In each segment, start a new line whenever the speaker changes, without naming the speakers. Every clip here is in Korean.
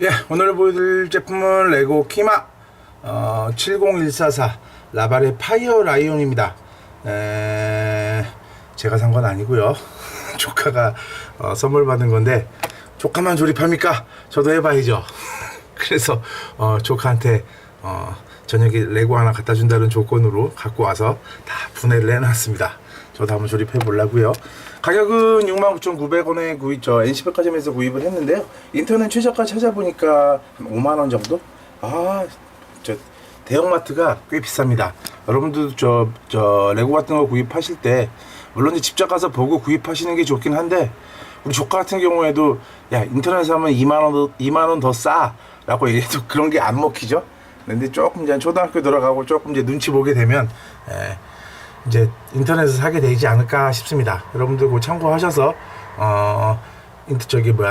예, 오늘 보여드릴 제품은 레고 키마 70144 라발의 파이어 라이온입니다. 제가 산 건 아니고요. 조카가 선물 받은 건데, 조카만 조립합니까? 저도 해봐야죠. 그래서 조카한테 저녁에 레고 하나 갖다 준다는 조건으로 갖고 와서 다 분해를 해놨습니다. 저도 한번 조립해 보려고요. 가격은 69,900원에 NC백화점에서 구입을 했는데요. 인터넷 최저가 찾아보니까 한 5만원 정도? 대형마트가 꽤 비쌉니다. 여러분들도 저 레고 같은 거 구입하실 때 물론 직접 가서 보고 구입하시는 게 좋긴 한데, 우리 조카 같은 경우에도 야, 인터넷에서 하면 2만원 더 싸 라고 얘기해도 그런 게 안 먹히죠. 근데 조금 이제 초등학교 들어가고 조금 이제 눈치 보게 되면 이제 인터넷에서 사게 되지 않을까 싶습니다. 여러분들 그거 참고하셔서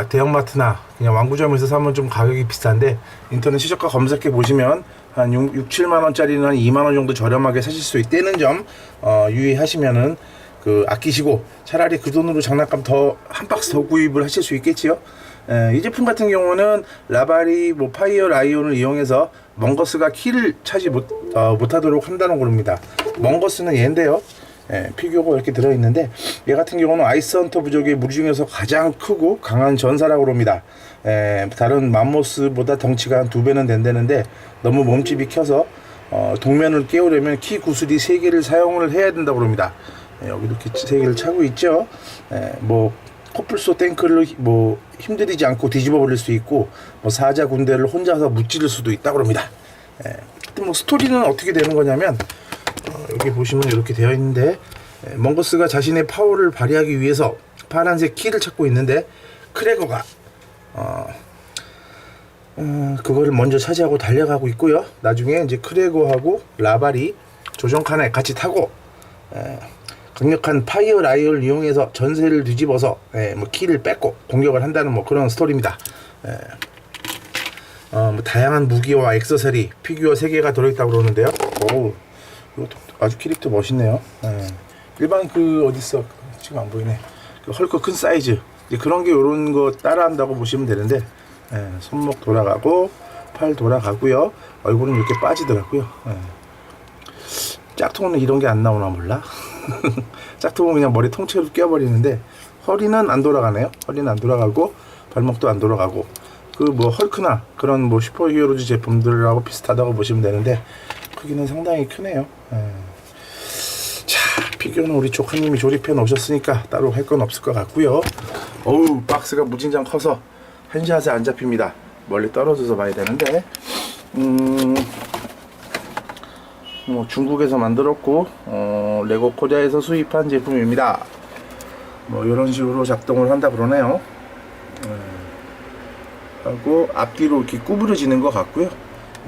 대형마트나 그냥 완구점에서 사면 좀 가격이 비싼데, 인터넷 최저가 검색해 보시면 한 6, 7만 원짜리는 한 2만 원 정도 저렴하게 사실 수 있다는 점 유의하시면은 아끼시고 차라리 그 돈으로 장난감 더 한 박스 더 구입을 하실 수 있겠지요. 이 제품 같은 경우는 라발이 파이어 라이온을 이용해서 멍거스가 키를 차지 못하도록 한다는 겁니다. 멍거스는 얘인데요. 피규어가 이렇게 들어있는데, 얘 같은 경우는 아이스헌터 부족의 무리 중에서 가장 크고 강한 전사라고 합니다. 다른 맘모스보다 덩치가 한 2배는 된다는데, 너무 몸집이 커서 동면을 깨우려면 키 구슬이 3개를 사용을 해야 된다고 합니다. 여기 이렇게 3개를 차고 있죠. 코뿔소 탱크를 힘들이지 않고 뒤집어 버릴 수 있고, 사자 군대를 혼자서 무찌를 수도 있다고 합니다. 스토리는 어떻게 되는 거냐면, 여기 보시면 이렇게 되어 있는데, 멍거스가 자신의 파워를 발휘하기 위해서 파란색 키를 찾고 있는데, 크래거가 그거를 먼저 차지하고 달려가고 있고요. 나중에 이제 크래거하고 라발이 조종칸에 같이 타고 강력한 파이어 라이온을 이용해서 전세를 뒤집어서 키를 뺏고 공격을 한다는 그런 스토리입니다. 다양한 무기와 액세서리, 피규어 3개가 들어있다고 그러는데요. 이것도 아주 캐릭터 멋있네요. 일반 어딨어? 지금 안 보이네. 헐크 큰 사이즈. 그런 게 요런 거 따라한다고 보시면 되는데, 손목 돌아가고, 팔 돌아가고요. 얼굴은 이렇게 빠지더라고요. 짝퉁은 이런 게 안 나오나 몰라? 짝퉁은 그냥 머리 통째로 끼워버리는데, 허리는 안 돌아가네요. 허리는 안 돌아가고, 발목도 안 돌아가고, 헐크나 그런 슈퍼 히어로즈 제품들하고 비슷하다고 보시면 되는데, 크기는 상당히 크네요. 자, 피규어는 우리 조카님이 조립해 놓으셨으니까 따로 할 건 없을 것 같고요. 박스가 무진장 커서 한샷에 안 잡힙니다. 멀리 떨어져서 봐야 되는데, 중국에서 만들었고 레고 코리아에서 수입한 제품입니다. 이런 식으로 작동을 한다 그러네요. 하고 앞뒤로 이렇게 구부러지는 것 같고요.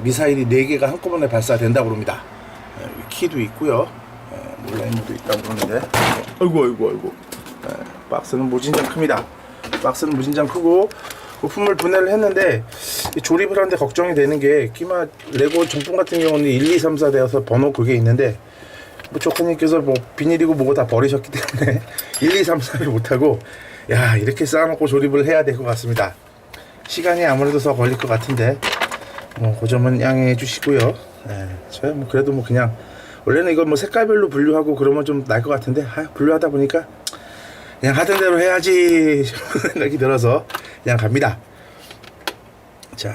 미사일이 4개가 한꺼번에 발사된다고 합니다. 키도 있고요. 몰라이모도 있다고 그러는데, 아이고. 박스는 무진장 큽니다. 박스는 무진장 크고, 부품을 분해를 했는데 조립을 하는데 걱정이 되는 게, 키마 레고 정품 같은 경우는 1, 2, 3, 4 되어서 번호 그게 있는데, 조카님께서 비닐이고 뭐고 다 버리셨기 때문에 1, 2, 3, 4를 못하고, 이렇게 쌓아놓고 조립을 해야 될 것 같습니다. 시간이 아무래도 더 걸릴 것 같은데, 그 점은 양해해 주시고요. 저야 그래도 그냥 원래는 이걸 색깔별로 분류하고 그러면 좀 나을 것 같은데, 분류하다 보니까 그냥 하던 대로 해야지 생각이 들어서 그냥 갑니다. 자,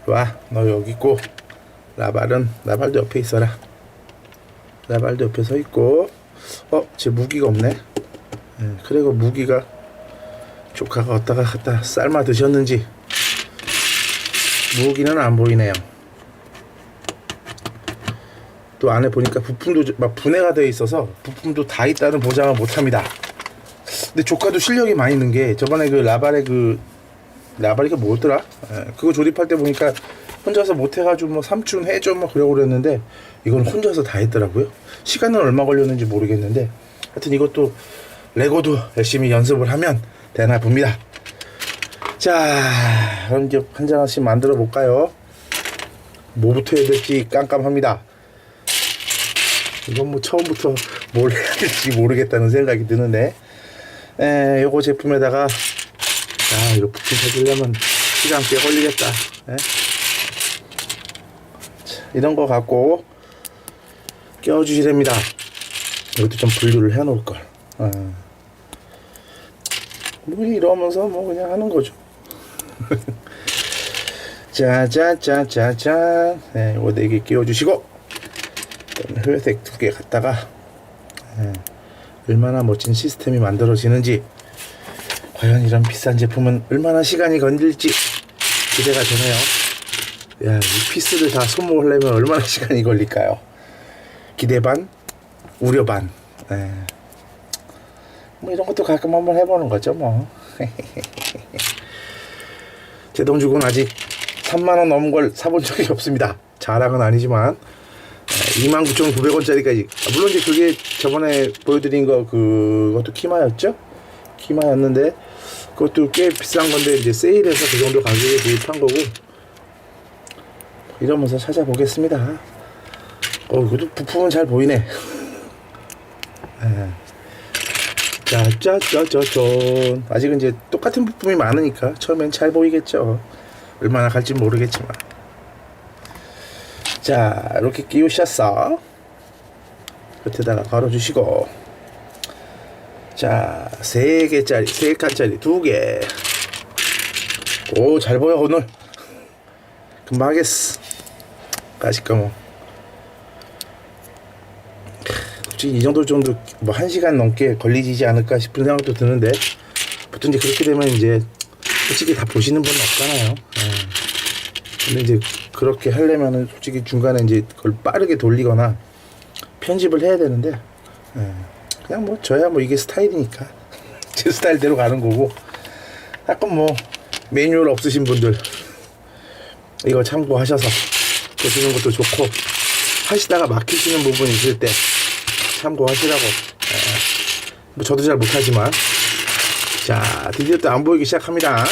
와, 너 여기 있고, 라발도 옆에 있어라. 라발도 옆에 서 있고, 제 무기가 없네. 그리고 무기가 조카가 어디다가 갖다 삶아 드셨는지 무기는 안 보이네요. 또 안에 보니까 부품도 분해가 되어 있어서 부품도 다 있다는 보장을 못 합니다. 근데 조카도 실력이 많이 있는 게, 저번에 라발이 뭐였더라? 그거 조립할 때 보니까 혼자서 못 해가지고 삼촌 해줘 그러고 그랬는데, 이건 혼자서 다 했더라고요. 시간은 얼마 걸렸는지 모르겠는데, 하여튼 이것도 레고도 열심히 연습을 하면 되나 봅니다. 자, 그럼 이제 한 장씩 만들어 볼까요? 뭐부터 해야 될지 깜깜합니다. 이건 처음부터 뭘 해야 될지 모르겠다는 생각이 드는데, 요거 제품에다가, 이거 부품 찾으려면 시간 꽤 걸리겠다. 예? 자, 이런 거 갖고 껴주시랍니다. 이것도 좀 분류를 해 놓을 걸. 뭐 이러면서 뭐 그냥 하는 거죠. 짜자자자자. 네, 이거 4개 끼워주시고, 회색 2개 갖다가, 얼마나 멋진 시스템이 만들어지는지, 과연 이런 비싼 제품은 얼마나 시간이 걸릴지 기대가 되네요. 야, 이 피스를 다 소모하려면 얼마나 시간이 걸릴까요? 기대 반, 우려 반. 뭐 이런 것도 가끔 한번 해보는 거죠, 뭐. 제 돈 주고는 아직 3만원 넘은 걸 사본 적이 없습니다. 자랑은 아니지만 29,900원짜리까지. 물론 이제 그게 저번에 보여드린 거 그것도 키마였죠? 키마였는데 그것도 꽤 비싼 건데 이제 세일해서 그 정도 가격에 구입한 거고. 이러면서 찾아보겠습니다. 그래도 부품은 잘 보이네. 짜짜짜짜짠. 아직은 이제 똑같은 부품이 많으니까 처음엔 잘 보이겠죠. 얼마나 갈지 모르겠지만. 자, 이렇게 끼우셨어. 끝에다가 걸어주시고. 자, 3개짜리, 3칸짜리 2개. 오, 잘 보여, 오늘. 금방 하겠어. 까짓거 뭐. 솔직히 이 정도 뭐 1시간 넘게 걸리지 않을까 싶은 생각도 드는데, 보통 이제 그렇게 되면 이제 솔직히 다 보시는 분은 없잖아요. 근데 이제 그렇게 하려면은 솔직히 중간에 이제 그걸 빠르게 돌리거나 편집을 해야 되는데, 그냥 뭐 저야 뭐 이게 스타일이니까 제 스타일대로 가는 거고, 약간 뭐 매뉴얼 없으신 분들 이거 참고하셔서 보시는 것도 좋고, 하시다가 막히시는 부분이 있을 때 참고하시라고. 뭐 저도 잘 못하지만. 자, 드디어 또 안 보이기 시작합니다.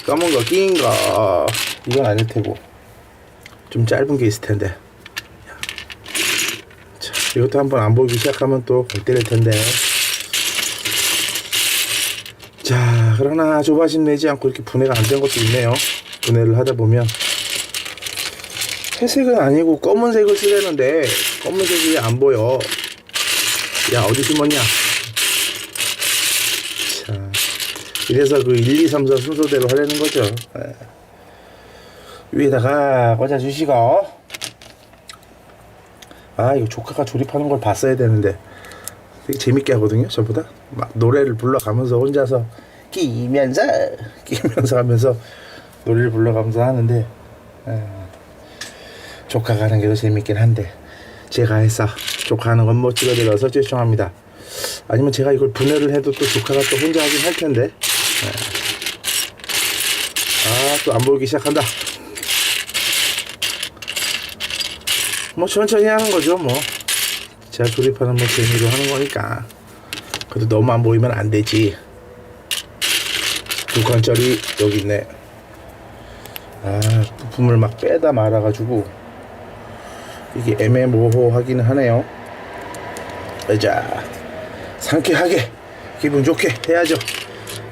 검은 거, 낀 거. 이건 아닐 테고 좀 짧은 게 있을 텐데. 자, 이것도 한번 안 보이기 시작하면 또 골 때릴 텐데. 자, 그러나 조바심 내지 않고 이렇게 분해가 안 된 것도 있네요. 분해를 하다 보면 회색은 아니고 검은색을 쓰려는데 검은색이 안 보여. 야, 어디 숨었냐? 자, 이래서 그 1, 2, 3, 4 순서대로 하려는 거죠. 위에다가 꽂아주시고. 이거 조카가 조립하는 걸 봤어야 되는데 되게 재밌게 하거든요. 저보다 막 노래를 불러가면서 혼자서 끼면서 하면서 노래를 불러가면서 하는데, 조카가 하는 게 더 재밌긴 한데 제가 해서 조카 하는 건 못 찍어드려서 죄송합니다. 아니면 제가 이걸 분해를 해도 또 조카가 또 혼자 하긴 할 텐데. 또 안 보이기 시작한다. 뭐 천천히 하는 거죠, 뭐. 제가 조립하는 뭐 재미로 하는 거니까. 그래도 너무 안 보이면 안 되지. 2칸짜리 여기 있네. 부품을 막 빼다 말아가지고 이게 애매모호하기는 하네요. 자, 상쾌하게 기분 좋게 해야죠.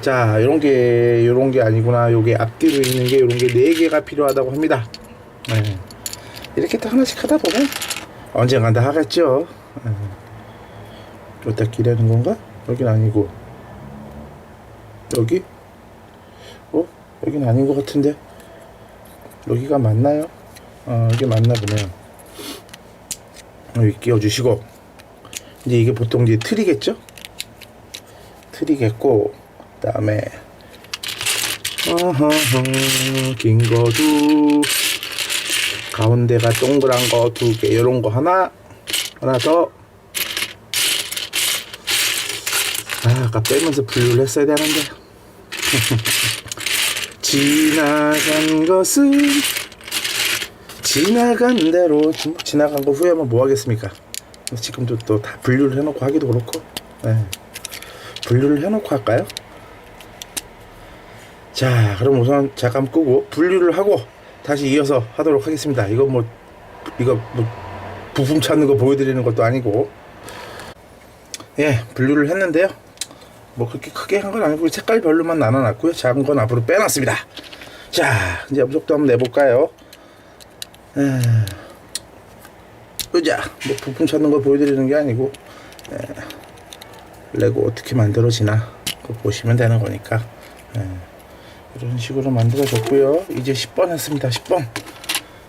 자, 요런 게 아니구나. 요게 앞뒤로 있는 게 요런 게 4개가 필요하다고 합니다. 이렇게 또 하나씩 하다 보면 언젠간 다 하겠죠. 여기다 끼려는 건가? 여긴 아니고. 여기? 여긴 아닌 것 같은데. 여기가 맞나요? 여기 맞나 보네요. 여기 끼워주시고. 이제 이게 보통 이제 틀이겠죠? 틀이겠고, 그 다음에 긴 거도 가운데가 동그란 거 2개, 요런 거 하나 더. 아까 빼면서 분류를 했어야 되는데. 지나간 것은 지나간 대로. 지나간 거 후회하면 뭐 하겠습니까? 지금도 또 다 분류를 해놓고 하기도 그렇고. 분류를 해놓고 할까요? 자, 그럼 우선 잠깐 끄고 분류를 하고 다시 이어서 하도록 하겠습니다. 이거 뭐 부품 찾는 거 보여드리는 것도 아니고. 분류를 했는데요. 뭐 그렇게 크게 한 건 아니고 색깔 별로만 나눠놨고요. 작은 건 앞으로 빼놨습니다. 자, 이제 음속도 한번 내볼까요? 의자 뭐 부품 찾는 거 보여드리는 게 아니고 레고 어떻게 만들어지나 그거 보시면 되는 거니까 이런 식으로 만들어졌고요. 이제 10번 했습니다. 10번.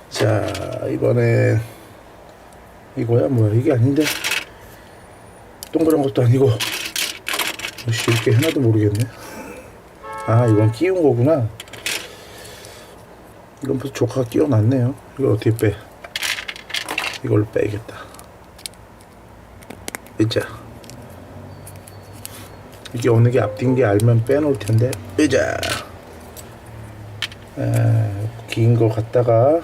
자, 이번엔 이거야 뭐야, 이게 아닌데 동그란 것도 아니고 이렇게 하나도 모르겠네. 아, 이건 끼운 거구나. 이건 벌써 조카가 끼워놨네요. 이걸 어떻게 빼? 이걸로 빼야겠다. 의자. 이게 어느 게 앞뒤인 게 알면 빼놓을 텐데. 의자. 긴 거 갖다가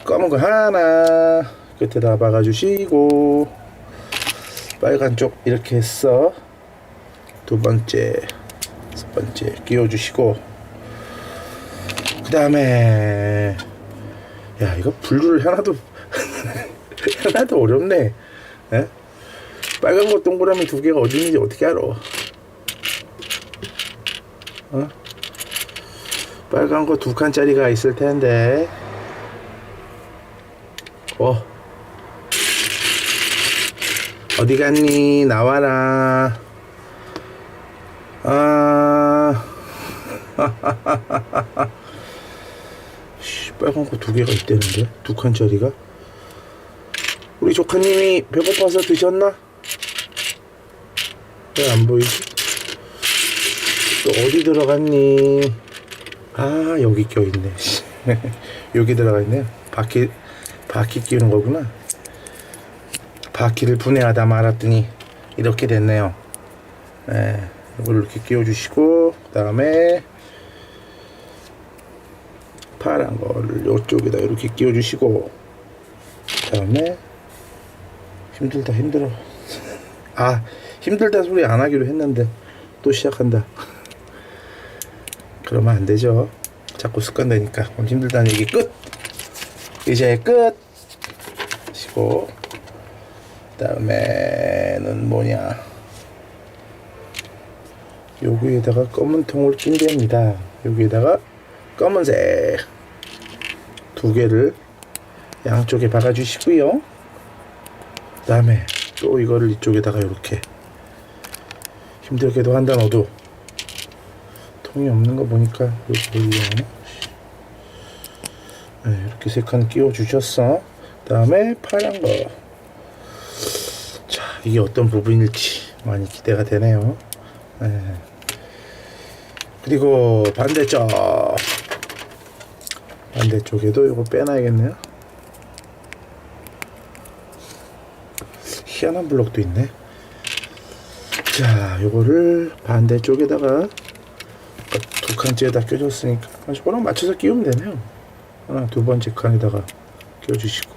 검은 거 하나 끝에다 박아주시고, 빨간 쪽 이렇게 해서 두 번째, 첫 번째 끼워주시고, 그 다음에 야, 이거 분류를 하나도 하나도 어렵네. 에? 빨간 거 동그라미 두 개가 어디 있는지 어떻게 알아? 어? 빨간 거 두 칸짜리가 있을 텐데. 어디 갔니? 나와라. 빨간 거 두 개가 있다는데? 두 칸짜리가? 우리 조카님이 배고파서 드셨나? 왜 안 보이지? 또 어디 들어갔니? 아, 여기 껴있네. 여기 들어가 있네요. 바퀴 끼우는 거구나. 바퀴를 분해하다 말았더니 이렇게 됐네요. 이걸 이렇게 끼워주시고, 그 다음에 파란 거를 이쪽에다 이렇게 끼워주시고, 그 다음에 힘들어. 아, 힘들다 소리 안 하기로 했는데 또 시작한다. 그러면 안 되죠. 자꾸 습관되니까. 그럼 힘들다는 얘기 끝. 이제 끝. 하시고, 그 다음에는 뭐냐, 여기에다가 검은 통을 낀답니다. 여기에다가 검은색 두 개를 양쪽에 박아 주시고요. 그 다음에 또 이거를 이쪽에다가 이렇게, 힘들게도 한다 너도. 통이 없는 거 보니까 여기 이렇게 세 칸 끼워 주셨어. 그 다음에 파란 거. 자, 이게 어떤 부분일지 많이 기대가 되네요. 그리고 반대쪽에도 이거 빼놔야겠네요. 희한한 블록도 있네. 자, 요거를 반대쪽에다가 두 칸째에다 껴줬으니까 저거랑 맞춰서 끼우면 되네요. 하나, 두 번째 칸에다가 껴주시고,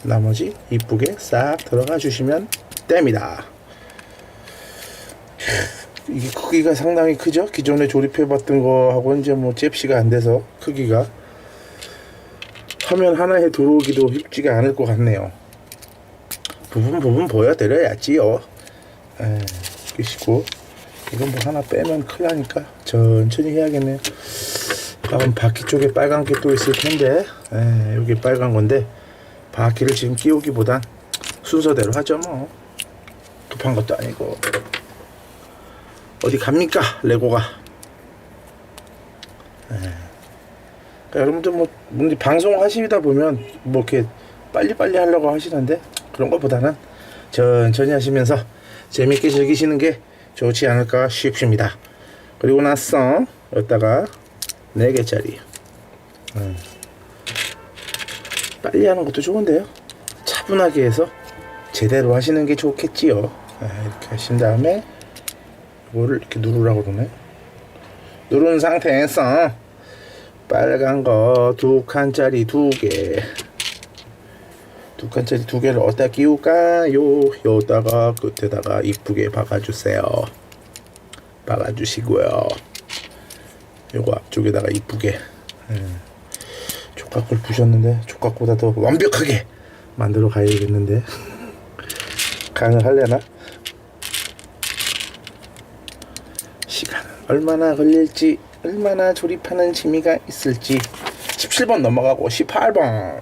나머지 이쁘게 싹 들어가 주시면 됩니다. 이게 크기가 상당히 크죠? 기존에 조립해봤던 거하고 이제 뭐 잽시가 안 돼서 크기가 화면 하나에 들어오기도 쉽지가 않을 것 같네요. 부분 보여드려야지요. 끼시고, 이건 뭐 하나 빼면 큰일 나니까 천천히 해야겠네요. 다음 바퀴 쪽에 빨간 게 또 있을 텐데, 여기 빨간 건데 바퀴를 지금 끼우기보단 순서대로 하죠. 뭐 급한 것도 아니고. 어디 갑니까, 레고가? 그러니까 여러분들 뭐 방송 하시다 보면 뭐 이렇게 빨리빨리 하려고 하시는데, 그런 것보다는 천천히 하시면서 재밌게 즐기시는 게 좋지 않을까 싶습니다. 그리고 나서 여기다가 4개짜리 빨리 하는 것도 좋은데요, 차분하게 해서 제대로 하시는 게 좋겠지요. 이렇게 하신 다음에 이거를 이렇게 누르라고 그러네. 누른 상태에서 빨간 거 두 칸짜리 두 개를 어디다 끼울까요? 여기다가 끝에다가 이쁘게 박아주세요. 박아주시고요. 요거 앞쪽에다가 이쁘게, 촉각을 부셨는데 촉각보다 더 완벽하게 만들어 가야겠는데 가능하려나? 시간은 얼마나 걸릴지, 얼마나 조립하는 재미가 있을지. 17번 넘어가고 18번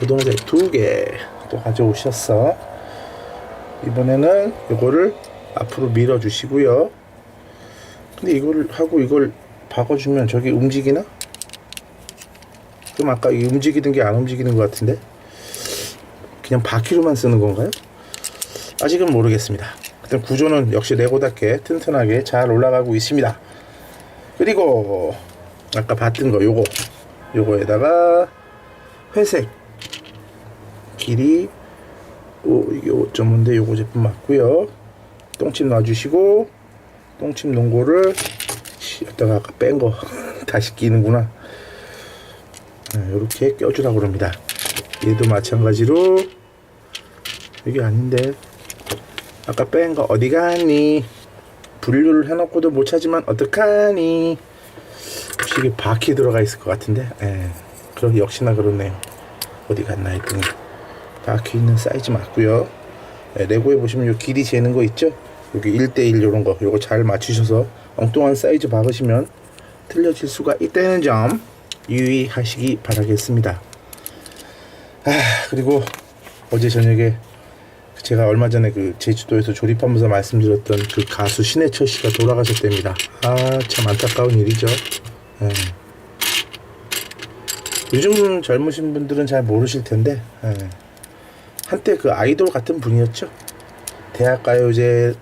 고동색 2개 또 가져오셨어. 이번에는 이거를 앞으로 밀어 주시고요. 근데 이걸 하고 이걸 박아주면 저기 움직이나? 그럼 아까 이 움직이던 게 안 움직이는 것 같은데 그냥 바퀴로만 쓰는 건가요? 아직은 모르겠습니다. 일단 구조는 역시 레고답게 튼튼하게 잘 올라가고 있습니다. 그리고 아까 봤던 거 요거에다가 회색 길이 이게 5.5인데 요거 제품 맞고요. 똥침 놔주시고 똥침 농고를 여기다가 아까 뺀 거 다시 끼는구나. 이렇게 껴주라고 그럽니다. 얘도 마찬가지로 이게 아닌데 아까 뺀 거 어디 갔니? 분류를 해놓고도 못 찾으면 어떡하니? 혹시 이게 바퀴 들어가 있을 것 같은데 그럼 역시나 그렇네요. 어디 갔나 했더니 바퀴 있는 사이즈 맞고요. 레고에 보시면 요 길이 재는 거 있죠? 여기 1대1 요런 거 요거 잘 맞추셔서 엉뚱한 사이즈 박으시면 틀려질 수가 있다는 점 유의하시기 바라겠습니다. 그리고 어제 저녁에 제가 얼마 전에 그 제주도에서 조립하면서 말씀드렸던 그 가수 신해철 씨가 돌아가셨답니다. 참 안타까운 일이죠. 요즘 젊으신 분들은 잘 모르실 텐데 한때 그 아이돌 같은 분이었죠. 대학가요제에서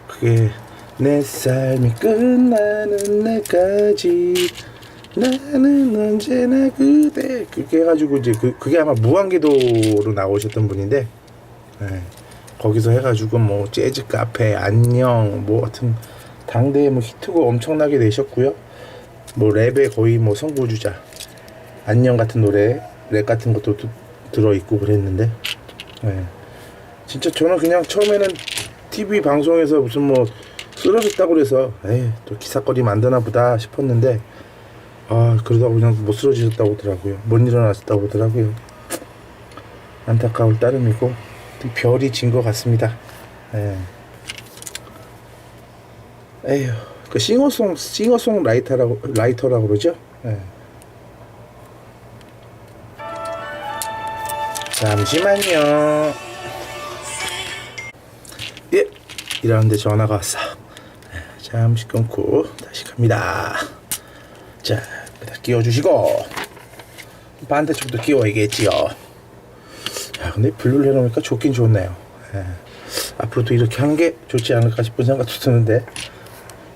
그게 내 삶이 끝나는 날까지 나는 언제나 그대 그렇게 해가지고 이제 그게 아마 무한궤도로 나오셨던 분인데 거기서 해가지고 뭐 재즈 카페 안녕 뭐 하여튼 당대에 뭐 히트곡 엄청나게 내셨고요. 뭐 랩에 거의 뭐 선구주자 안녕 같은 노래 랩 같은 것도 들어있고 그랬는데 진짜 저는 그냥 처음에는 TV 방송에서 무슨 뭐 쓰러졌다고 그래서 또 기사거리 만드나 보다 싶었는데 그러다가 그냥 못 쓰러지셨다고 하더라고요. 못 일어나셨다고 하더라고요. 안타까울 따름이고 별이 진 것 같습니다. 에휴, 그 싱어송 라이터라고 그러죠. 잠시만요. 이러는데 전화가 왔어. 잠시 끊고 다시 갑니다. 자, 여기다 끼워주시고 반대쪽도 끼워야겠지요. 근데 분류를 해놓으니까 좋긴 좋네요. 앞으로도 이렇게 하는 게 좋지 않을까 싶은 생각도 드는데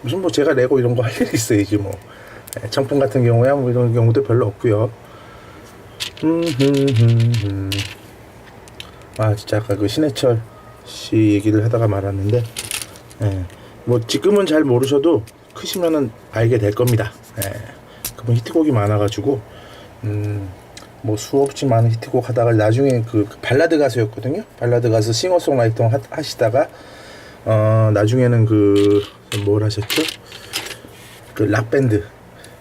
무슨 뭐 제가 레고 이런 거 할 일이 있어야지 뭐. 정품 같은 경우야 뭐 이런 경우도 별로 없고요. 진짜 아까 그 신해철 씨 얘기를 하다가 말았는데 뭐 지금은 잘 모르셔도 크시면은 알게 될 겁니다. 그분 히트곡이 많아가지고 뭐 수없이 많은 히트곡 하다가 나중에 그 발라드 가수였거든요. 발라드 가수 싱어송라이터 하시다가 나중에는 그 뭘 하셨죠? 그 락밴드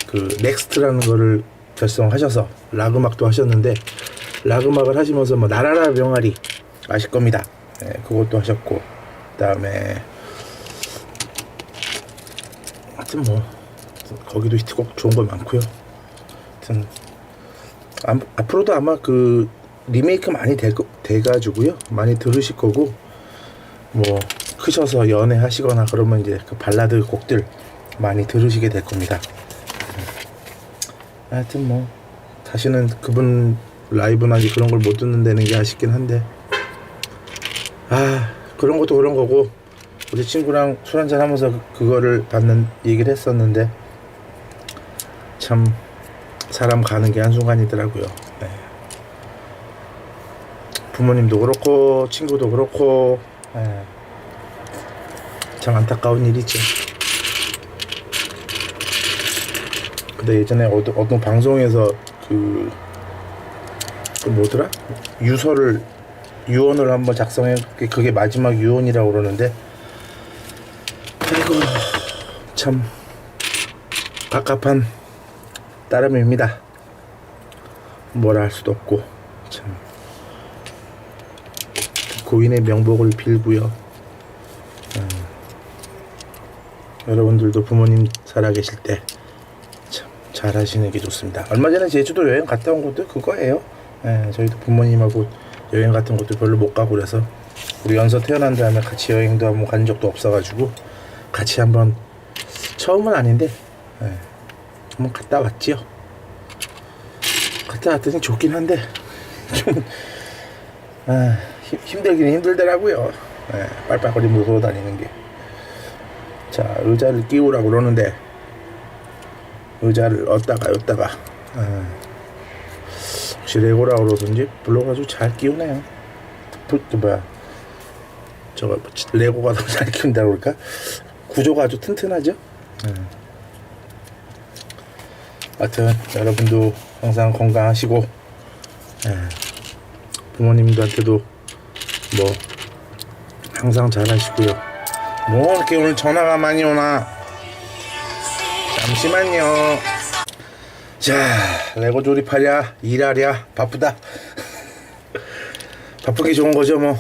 그 넥스트라는 거를 결성하셔서 락 음악도 하셨는데 락 음악을 하시면서 뭐 나라라 병아리 아실 겁니다. 그것도 하셨고 그다음에 하여튼 뭐 거기도 히트곡 좋은 거 많고요. 하여튼 앞으로도 아마 그 리메이크 많이 돼가지고요 많이 들으실 거고 뭐 크셔서 연애하시거나 그러면 이제 그 발라드 곡들 많이 들으시게 될 겁니다. 하여튼 뭐 다시는 그분 라이브나 그런 걸 못 듣는다는 게 아쉽긴 한데 그런 것도 그런 거고 우리 친구랑 술 한잔 하면서 그거를 얘기를 했었는데 참 사람 가는 게 한순간이더라고요. 부모님도 그렇고 친구도 그렇고 참 안타까운 일이죠. 근데 예전에 어떤 방송에서 그 뭐더라? 유언을 한번 작성해 그게 마지막 유언이라고 그러는데 아이고 참 갑갑한 따름입니다. 뭐라 할 수도 없고 참 고인의 명복을 빌고요. 여러분들도 부모님 살아계실 때 참 잘하시는 게 좋습니다. 얼마 전에 제주도 여행 갔다 온 것도 그거예요. 저희도 부모님하고 여행 같은 것도 별로 못 가고 그래서 우리 연서 태어난 다음에 같이 여행도 한번 간 적도 없어가지고 같이 한번 처음은 아닌데 한번 갔다 왔지요. 갔다 왔더니 좋긴 한데 좀 힘들긴 힘들더라고요. 빨빨거리면서 돌아다니는 게. 자, 의자를 끼우라고 그러는데 의자를 었다가 혹시 레고라고 그러든지 불러가지고 잘 끼우네요. 저거 레고가 더 잘 끼운다고 그럴까? 구조가 아주 튼튼하죠. 하여튼 여러분도 항상 건강하시고 부모님들한테도 뭐 항상 잘하시고요. 뭐 이렇게 오늘 전화가 많이 오나? 잠시만요. 자, 레고 조립하랴 일하랴 바쁘다. 바쁘기 좋은 거죠 뭐.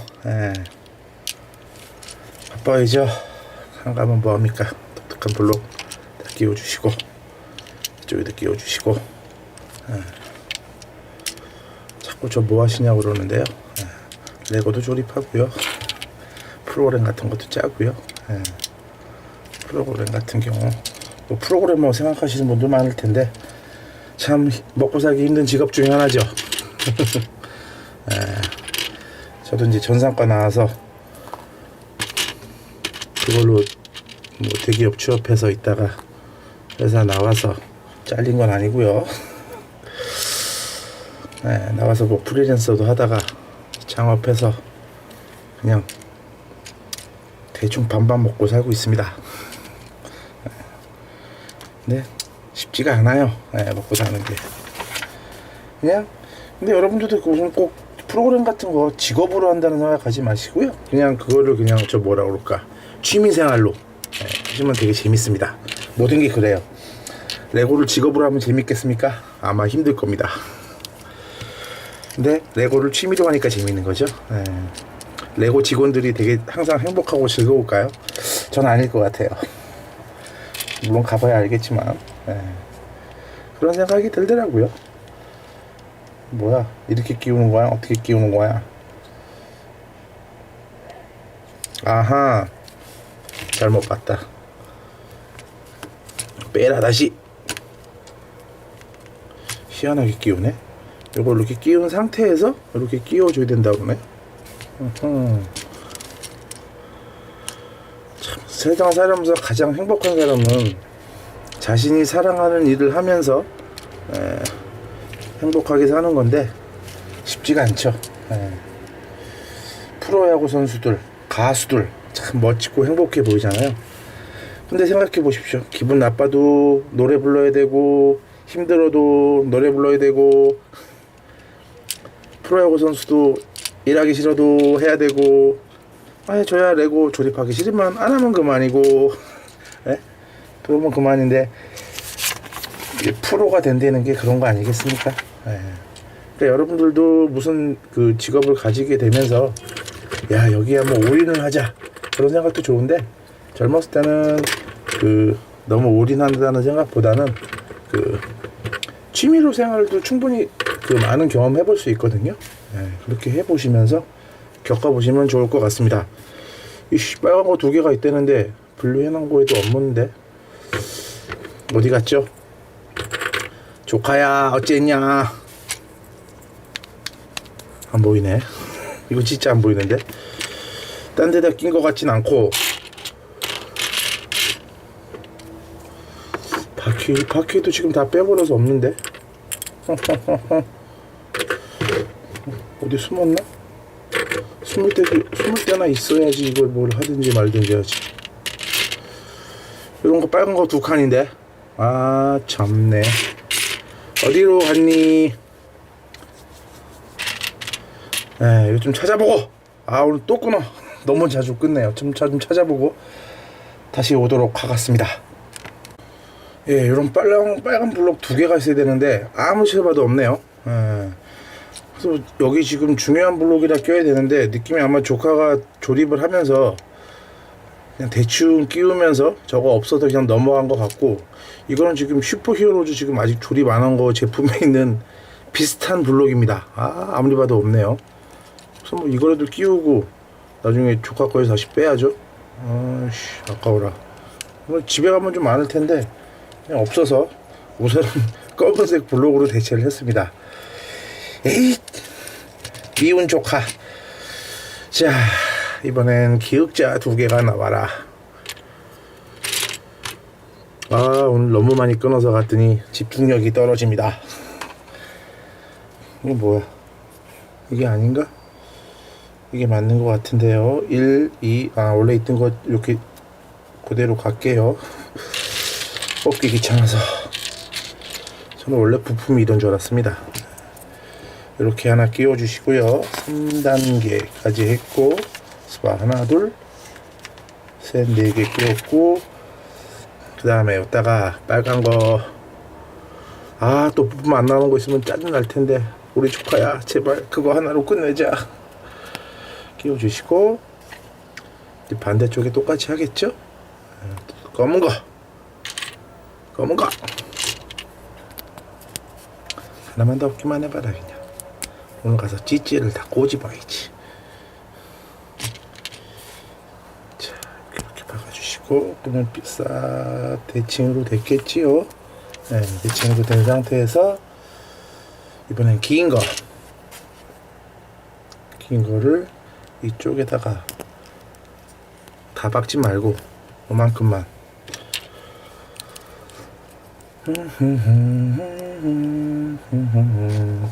바빠야죠. 한가하면 뭐합니까? 독특한 블록 다 끼워주시고 이쪽에도 끼워주시고. 자꾸 저 뭐 하시냐고 그러는데요. 레고도 조립하고요. 프로그램 같은 것도 짜고요. 프로그램 같은 경우 뭐 프로그래머 생각하시는 분들 많을 텐데 참 먹고 살기 힘든 직업 중에 하나죠. 저도 이제 전산과 나와서 그걸로 뭐 대기업 취업해서 있다가 회사 나와서 잘린 건 아니고요. 나와서 뭐 프리랜서도 하다가 창업해서 그냥 대충 반반 먹고 살고 있습니다. 네, 쉽지가 않아요. 먹고 사는 게. 그냥 근데 여러분들도 무슨 꼭 프로그램 같은 거 직업으로 한다는 생각하지 마시고요. 그냥 그거를 그냥 저 뭐라 그럴까 취미생활로 하시면 되게 재밌습니다. 모든 게 그래요. 레고를 직업으로 하면 재밌겠습니까? 아마 힘들 겁니다. 근데 레고를 취미로 하니까 재밌는 거죠. 레고 직원들이 되게 항상 행복하고 즐거울까요? 전 아닐 것 같아요. 물론 가봐야 알겠지만 그런 생각이 들더라고요. 뭐야 이렇게 끼우는 거야? 어떻게 끼우는 거야? 아하, 잘못 봤다. 빼라 다시. 희한하게 끼우네. 이걸 이렇게 끼운 상태에서 이렇게 끼워줘야 된다 그러네. 참 세상 살면서 가장 행복한 사람은 자신이 사랑하는 일을 하면서 행복하게 사는 건데 쉽지가 않죠. 프로야구 선수들, 가수들 참 멋지고 행복해 보이잖아요. 근데 생각해 보십시오. 기분 나빠도 노래 불러야 되고 힘들어도 노래 불러야 되고 프로야구 선수도 일하기 싫어도 해야 되고 저야 레고 조립하기 싫으면 안 하면 그만이고 그러면 그만인데 프로가 된다는 게 그런 거 아니겠습니까? 그러니까 여러분들도 무슨 그 직업을 가지게 되면서 야 여기에 한번 올인을 하자 그런 생각도 좋은데 젊었을 때는 그 너무 올인한다는 생각보다는 그 취미로 생활도 충분히 그 많은 경험 해볼 수 있거든요. 그렇게 해보시면서 겪어보시면 좋을 것 같습니다. 이 빨간 거 2개가 있다는데 분류 해놓은 거에도 없는데 어디 갔죠? 조카야 어쨌냐? 안 보이네. 이거 진짜 안 보이는데 딴 데다 낀 것 같진 않고 바퀴도 지금 다 빼버려서 없는데 어디 숨었나? 숨을 때나 있어야지 이걸 뭘 하든지 말든지 하지. 이런 거 빨간 거 2칸인데 아 참네. 어디로 갔니? 이거 좀 찾아보고 오늘 또 끊어. 너무 자주 끊네요. 좀 찾아보고 다시 오도록 하겠습니다. 이런 빨간 블록 2개가 있어야 되는데 아무 시도 봐도 없네요. 그래서 여기 지금 중요한 블록이라 껴야 되는데 느낌이 아마 조카가 조립을 하면서 그냥 대충 끼우면서 저거 없어서 그냥 넘어간 것 같고, 이거는 지금 슈퍼히어로즈 지금 아직 조립 안 한 거 제품에 있는 비슷한 블록입니다. 아무리 봐도 없네요. 그래서 뭐 이거라도 끼우고 나중에 조카 거에서 다시 빼야죠. 아씨 아까워라. 집에 가면 좀 많을 텐데 그냥 없어서 우선은 검은색 블록으로 대체를 했습니다. 에이 미운 조카. 자 이번엔 기역자 2개가 나와라. 오늘 너무 많이 끊어서 갔더니 집중력이 떨어집니다. 이게 뭐야? 이게 아닌가? 이게 맞는 것 같은데요. 1, 2, 원래 있던 거 이렇게 그대로 갈게요. 뽑기 귀찮아서. 저는 원래 부품이 이런 줄 알았습니다. 이렇게 하나 끼워 주시고요. 3단계까지 했고, 스파 하나, 둘, 셋, 4개 끼웠고, 그 다음에 여기다가 빨간 거, 또 부품 안 나오는 거 있으면 짜증 날 텐데, 우리 조카야, 제발 그거 하나로 끝내자. 끼워 주시고, 반대쪽에 똑같이 하겠죠? 검은 거 하나만 더 없기만 해봐라. 그냥 오늘 가서 찌찌를 다 꼬집어야지. 자 이렇게 박아주시고, 그러면 싹 대칭으로 됐겠지요. 네, 대칭으로 된 상태에서 이번엔 긴 거를 이쪽에다가 다 박지 말고 요만큼만.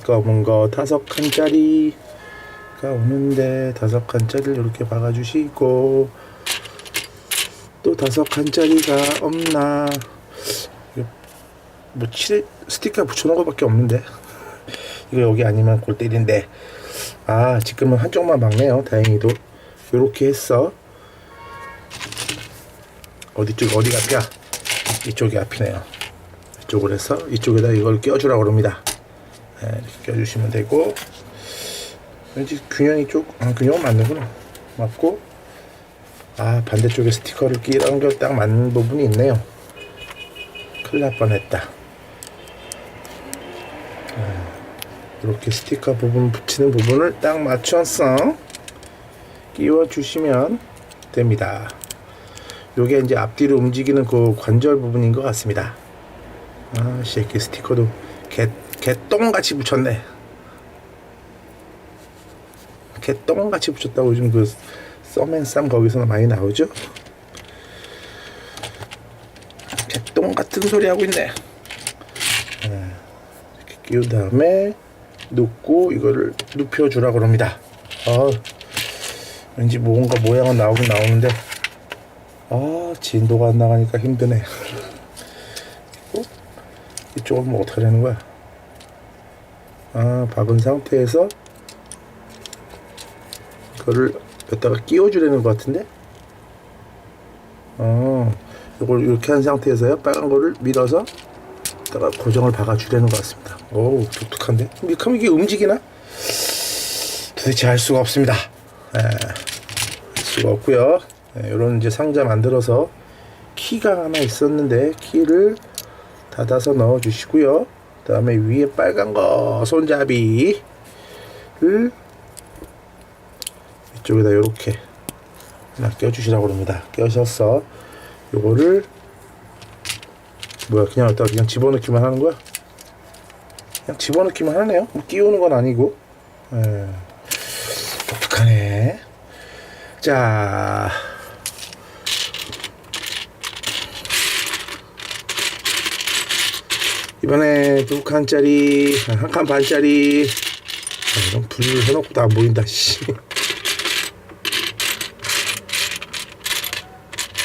검은 거 5칸짜리가 오는데 5칸짜리를 이렇게 박아주시고, 또 5칸짜리가 없나? 뭐 스티커 붙여놓은 거밖에 없는데 이거 여기 아니면 골 때린데. 지금은 한쪽만 막네요. 다행히도. 요렇게 했어. 어디가 앞이야? 이쪽이 앞이네요. 이쪽을 해서 이쪽에다 이걸 껴주라고 합니다. 네, 이렇게 껴주시면 되고, 왠지 균형이 균형은 맞는구나. 맞고, 반대쪽에 스티커를 끼라는 게 딱 맞는 부분이 있네요. 큰일 날 뻔했다. 이렇게 스티커 부분 붙이는 부분을 딱 맞춰서 끼워주시면 됩니다. 요게 이제 앞뒤로 움직이는 그 관절 부분인 것 같습니다. 이렇게 스티커도 개똥같이 붙였네. 개똥같이 붙였다고 요즘 그 썸앤쌈 거기서는 많이 나오죠? 개똥 같은 소리 하고 있네. 이렇게 끼운 다음에 놓고 이거를 눕혀주라고 합니다. 왠지 뭔가 모양은 나오긴 나오는데 진도가 안 나가니까 힘드네. 이쪽은 뭐 어떻게 되는 거야? 박은 상태에서 이거를 여기다가 끼워주려는 것 같은데? 이걸 이렇게 한 상태에서요, 빨간 거를 밀어서 여기다가 고정을 박아주려는 것 같습니다. 오, 독특한데? 그럼 이게 움직이나? 도대체 알 수가 없습니다. 알 수가 없고요. 이런 이제 상자 만들어서 키가 하나 있었는데 키를 닫아서 넣어 주시고요. 그 다음에 위에 빨간 거 손잡이를 이쪽에다 이렇게 하나 껴주시라고 합니다. 껴셔서 요거를 그냥 여기다 그냥 집어넣기만 하는 거야? 그냥 집어넣기만 하네요. 뭐 끼우는 건 아니고. 독특하네. 자, 이번에 2칸짜리, 1칸 반짜리. 이런 불을 해놓고도 안 보인다, 씨.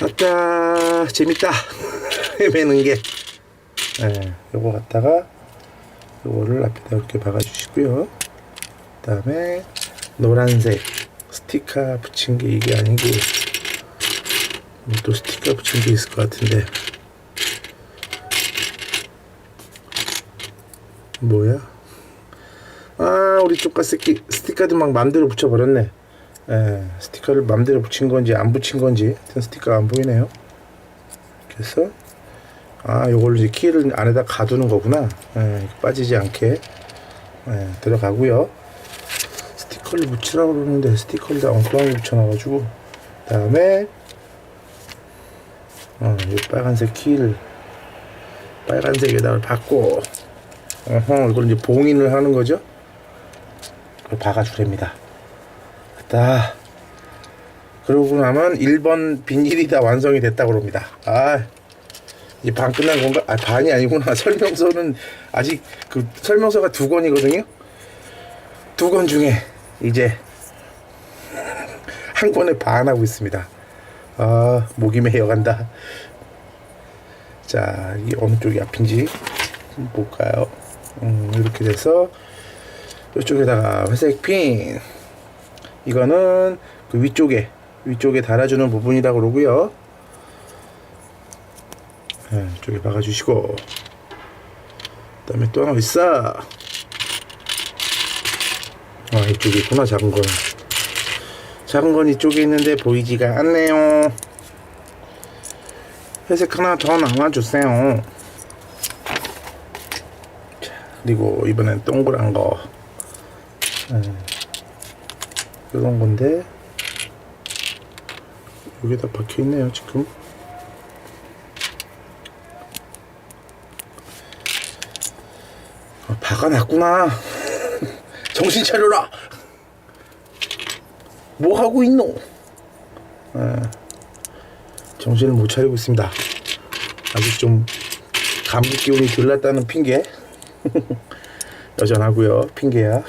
아따, 재밌다. 헤매는 게. 요거 갖다가, 요거를 앞에다 이렇게 박아주시고요. 그 다음에, 노란색 스티커 붙인 게 이게 아니고, 또 스티커 붙인 게 있을 것 같은데. 뭐야? 우리 조카 새끼 스티커도 막 맘대로 붙여버렸네. 스티커를 맘대로 붙인 건지 안 붙인 건지 하여튼 스티커가 안 보이네요. 그래서 요걸로 이제 키를 안에다 가두는 거구나. 빠지지 않게 들어가고요. 스티커를 붙이라고 그러는데 스티커를 다 엉뚱하게 붙여놔가지고, 다음에 이 빨간색 키를 빨간색에다가 받고, 이걸 이제 봉인을 하는 거죠. 그걸 박아주랍니다. 다 그러고 나면 1번 비닐이 다 완성이 됐다고 그럽니다. 이제 반 끝난 건가? 반이 아니구나. 설명서는 아직 그 설명서가 2권이거든요. 2권 중에 이제 한 권에 반 하고 있습니다. 목이 메어간다. 자, 이게 어느 쪽이 앞인지 볼까요? 이렇게 돼서 이쪽에다가 회색 핀, 이거는 그 위쪽에 달아주는 부분이라고 그러고요. 이쪽에 박아주시고, 그 다음에 또 하나 있어. 이쪽에 있구나. 작은 건 이쪽에 있는데 보이지가 않네요. 회색 하나 더 남아주세요. 자, 그리고 이번엔 동그란 거, 이런 건데 여기다 박혀 있네요. 지금 박아놨구나. 정신 차려라. 뭐 하고 있노? 정신을 못 차리고 있습니다. 아직 좀 감기 기운이 덜 났다는 핑계 여전하고요. 핑계야.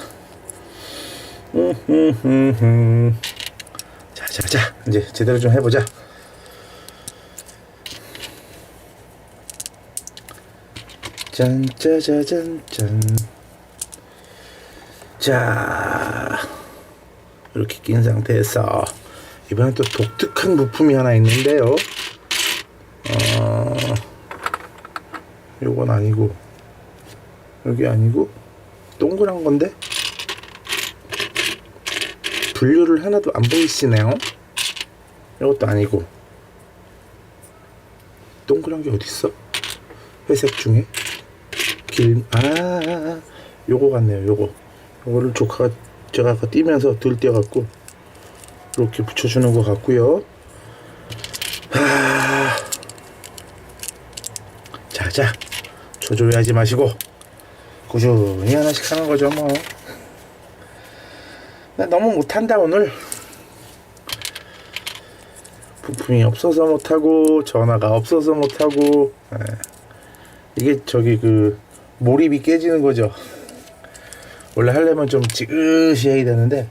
자, 이제 제대로 좀 해보자. 짠짜자잔. 자, 이렇게 낀 상태에서 이번엔 또 독특한 부품이 하나 있는데요. 요건 아니고, 여기 아니고 동그란 건데 분류를 하나도 안 보이시네요. 이것도 아니고, 동그란 게 어딨어? 회색 중에 요거 같네요. 요거를 제가 아까 띄면서 들떼갖고 이렇게 붙여주는 것 같고요. 자, 초조해하지 마시고 꾸준히 하나씩 하는 거죠. 뭐 나 너무 못한다 오늘. 부품이 없어서 못하고, 전화가 없어서 못하고, 이게 저기 그 몰입이 깨지는 거죠. 원래 하려면 좀 지그시 해야 되는데.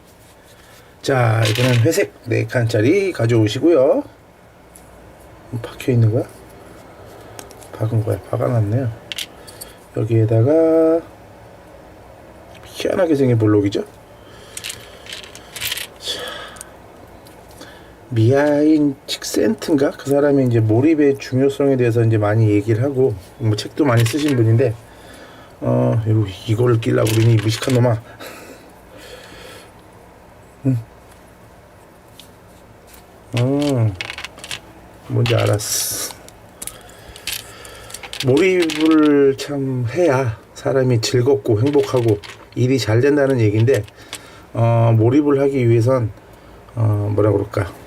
자, 이거는 회색 4칸짜리 가져오시고요. 박혀 있는 거야? 박은 거야. 박아놨네요. 여기에다가 희한하게 생긴 볼록이죠. 미아인 칙센트인가? 그 사람이 이제 몰입의 중요성에 대해서 이제 많이 얘기를 하고, 뭐 책도 많이 쓰신 분인데, 이거를 끼려고 그러니 무식한 놈아. 뭔지 알았어. 몰입을 참 해야 사람이 즐겁고 행복하고 일이 잘 된다는 얘기인데, 몰입을 하기 위해선 뭐라 그럴까,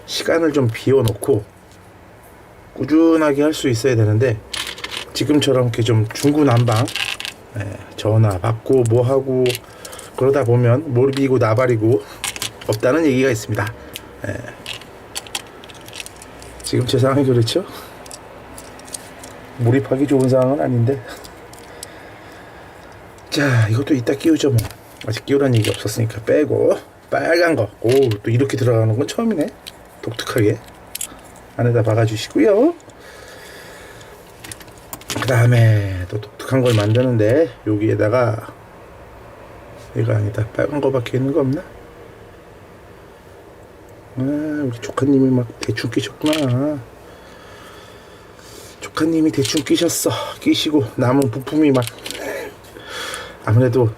시간을 좀 비워놓고 꾸준하게 할 수 있어야 되는데, 지금처럼 이렇게 좀 중구난방 전화 받고 뭐하고 그러다 보면 몰입이고 나발이고 없다는 얘기가 있습니다. 지금 제 상황이 그렇죠? 몰입하기 좋은 상황은 아닌데. 자, 이것도 이따 끼우죠. 뭐 아직 끼우라는 얘기 없었으니까 빼고, 빨간 거, 또 이렇게 들어가는 건 처음이네. 독특하게 안에다 박아주시고요. 그 다음에 또 독특한 걸 만드는데, 여기에다가, 이거 아니다, 빨간 거 박혀 있는 거 없나? 우리 조카님이 막 대충 끼셨구나. 조카님이 대충 끼셨어. 끼시고 남은 부품이 막, 아무래도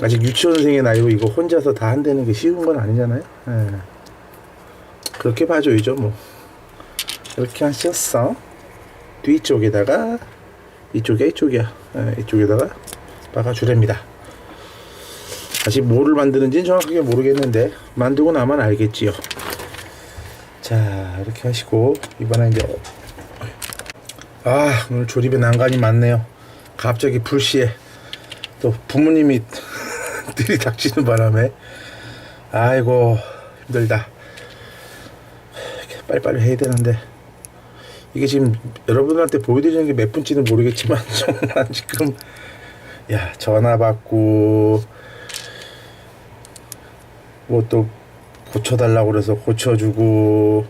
아직 유치원생의 나이로 이거 혼자서 다 한다는 게 쉬운 건 아니잖아요. 예. 그렇게 봐줘야죠 뭐. 이렇게 하셨어. 뒤쪽에다가 이쪽이야. 예, 이쪽에다가 박아주랍니다. 아직 뭐를 만드는지는 정확하게 모르겠는데 만들고 나면 알겠지요. 자, 이렇게 하시고 이번에 이제 오늘 조립에 난관이 많네요. 갑자기 불시에 또 부모님이 들이닥치는 바람에 아이고 힘들다. 빨리빨리 해야 되는데 이게 지금 여러분들한테 보여드리는 게 몇 분지는 모르겠지만 정말 지금 전화 받고 뭐 또 고쳐달라고 그래서 고쳐주고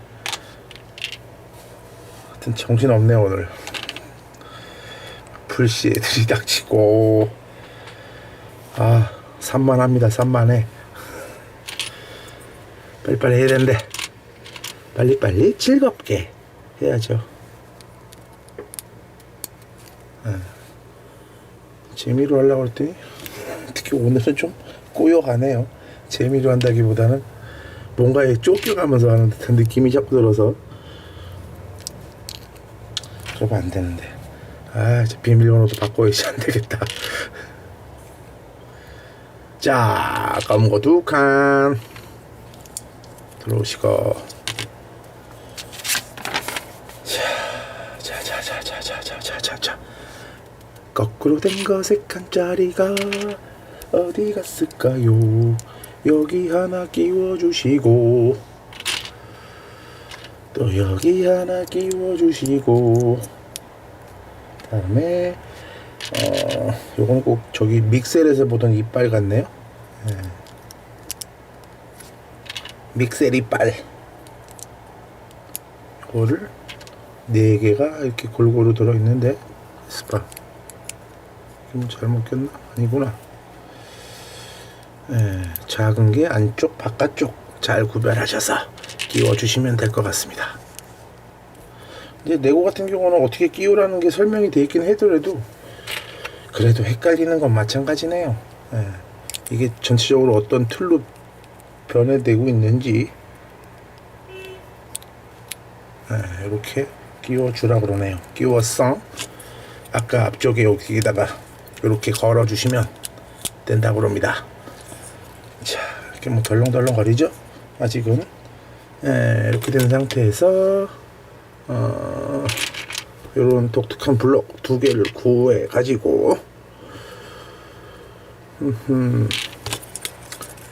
하여튼 정신없네요 오늘. 불시에 들이닥치고 산만합니다. 산만해. 빨리빨리 해야 되는데 빨리빨리 즐겁게 해야죠. 재미로 하려고 했더니 특히 오늘은 좀 꼬여가네요. 재미로 한다기보다는 뭔가에 쫓겨가면서 하는 듯한 느낌이 자꾸 들어서 그러면 안 되는데 비밀번호도 바꿔야지 안 되겠다. 자, 검은 거 2칸 들어오시고 자 거꾸로 된 거 3칸짜리가 어디 갔을까요? 여기 하나 끼워주시고 또 여기 하나 끼워주시고 다음에 요거는 꼭 저기 믹셀에서 보던 이빨 같네요. 믹셀 이빨 이거를 4개가 이렇게 골고루 들어있는데 스파 이거 잘못 꼈나? 아니구나. 작은 게 안쪽 바깥쪽 잘 구별하셔서 끼워주시면 될 것 같습니다. 이제 레고 같은 경우는 어떻게 끼우라는 게 설명이 되어 있긴 하더라도 그래도 헷갈리는 건 마찬가지네요. 이게 전체적으로 어떤 틀로 변해되고 있는지 이렇게 끼워주라 그러네요. 끼웠어. 아까 앞쪽에 여기다가 이렇게 걸어주시면 된다고 그럽니다. 자, 이렇게 뭐 덜렁덜렁 거리죠? 아직은 이렇게 된 상태에서 요런 독특한 블록 2개를 구해 가지고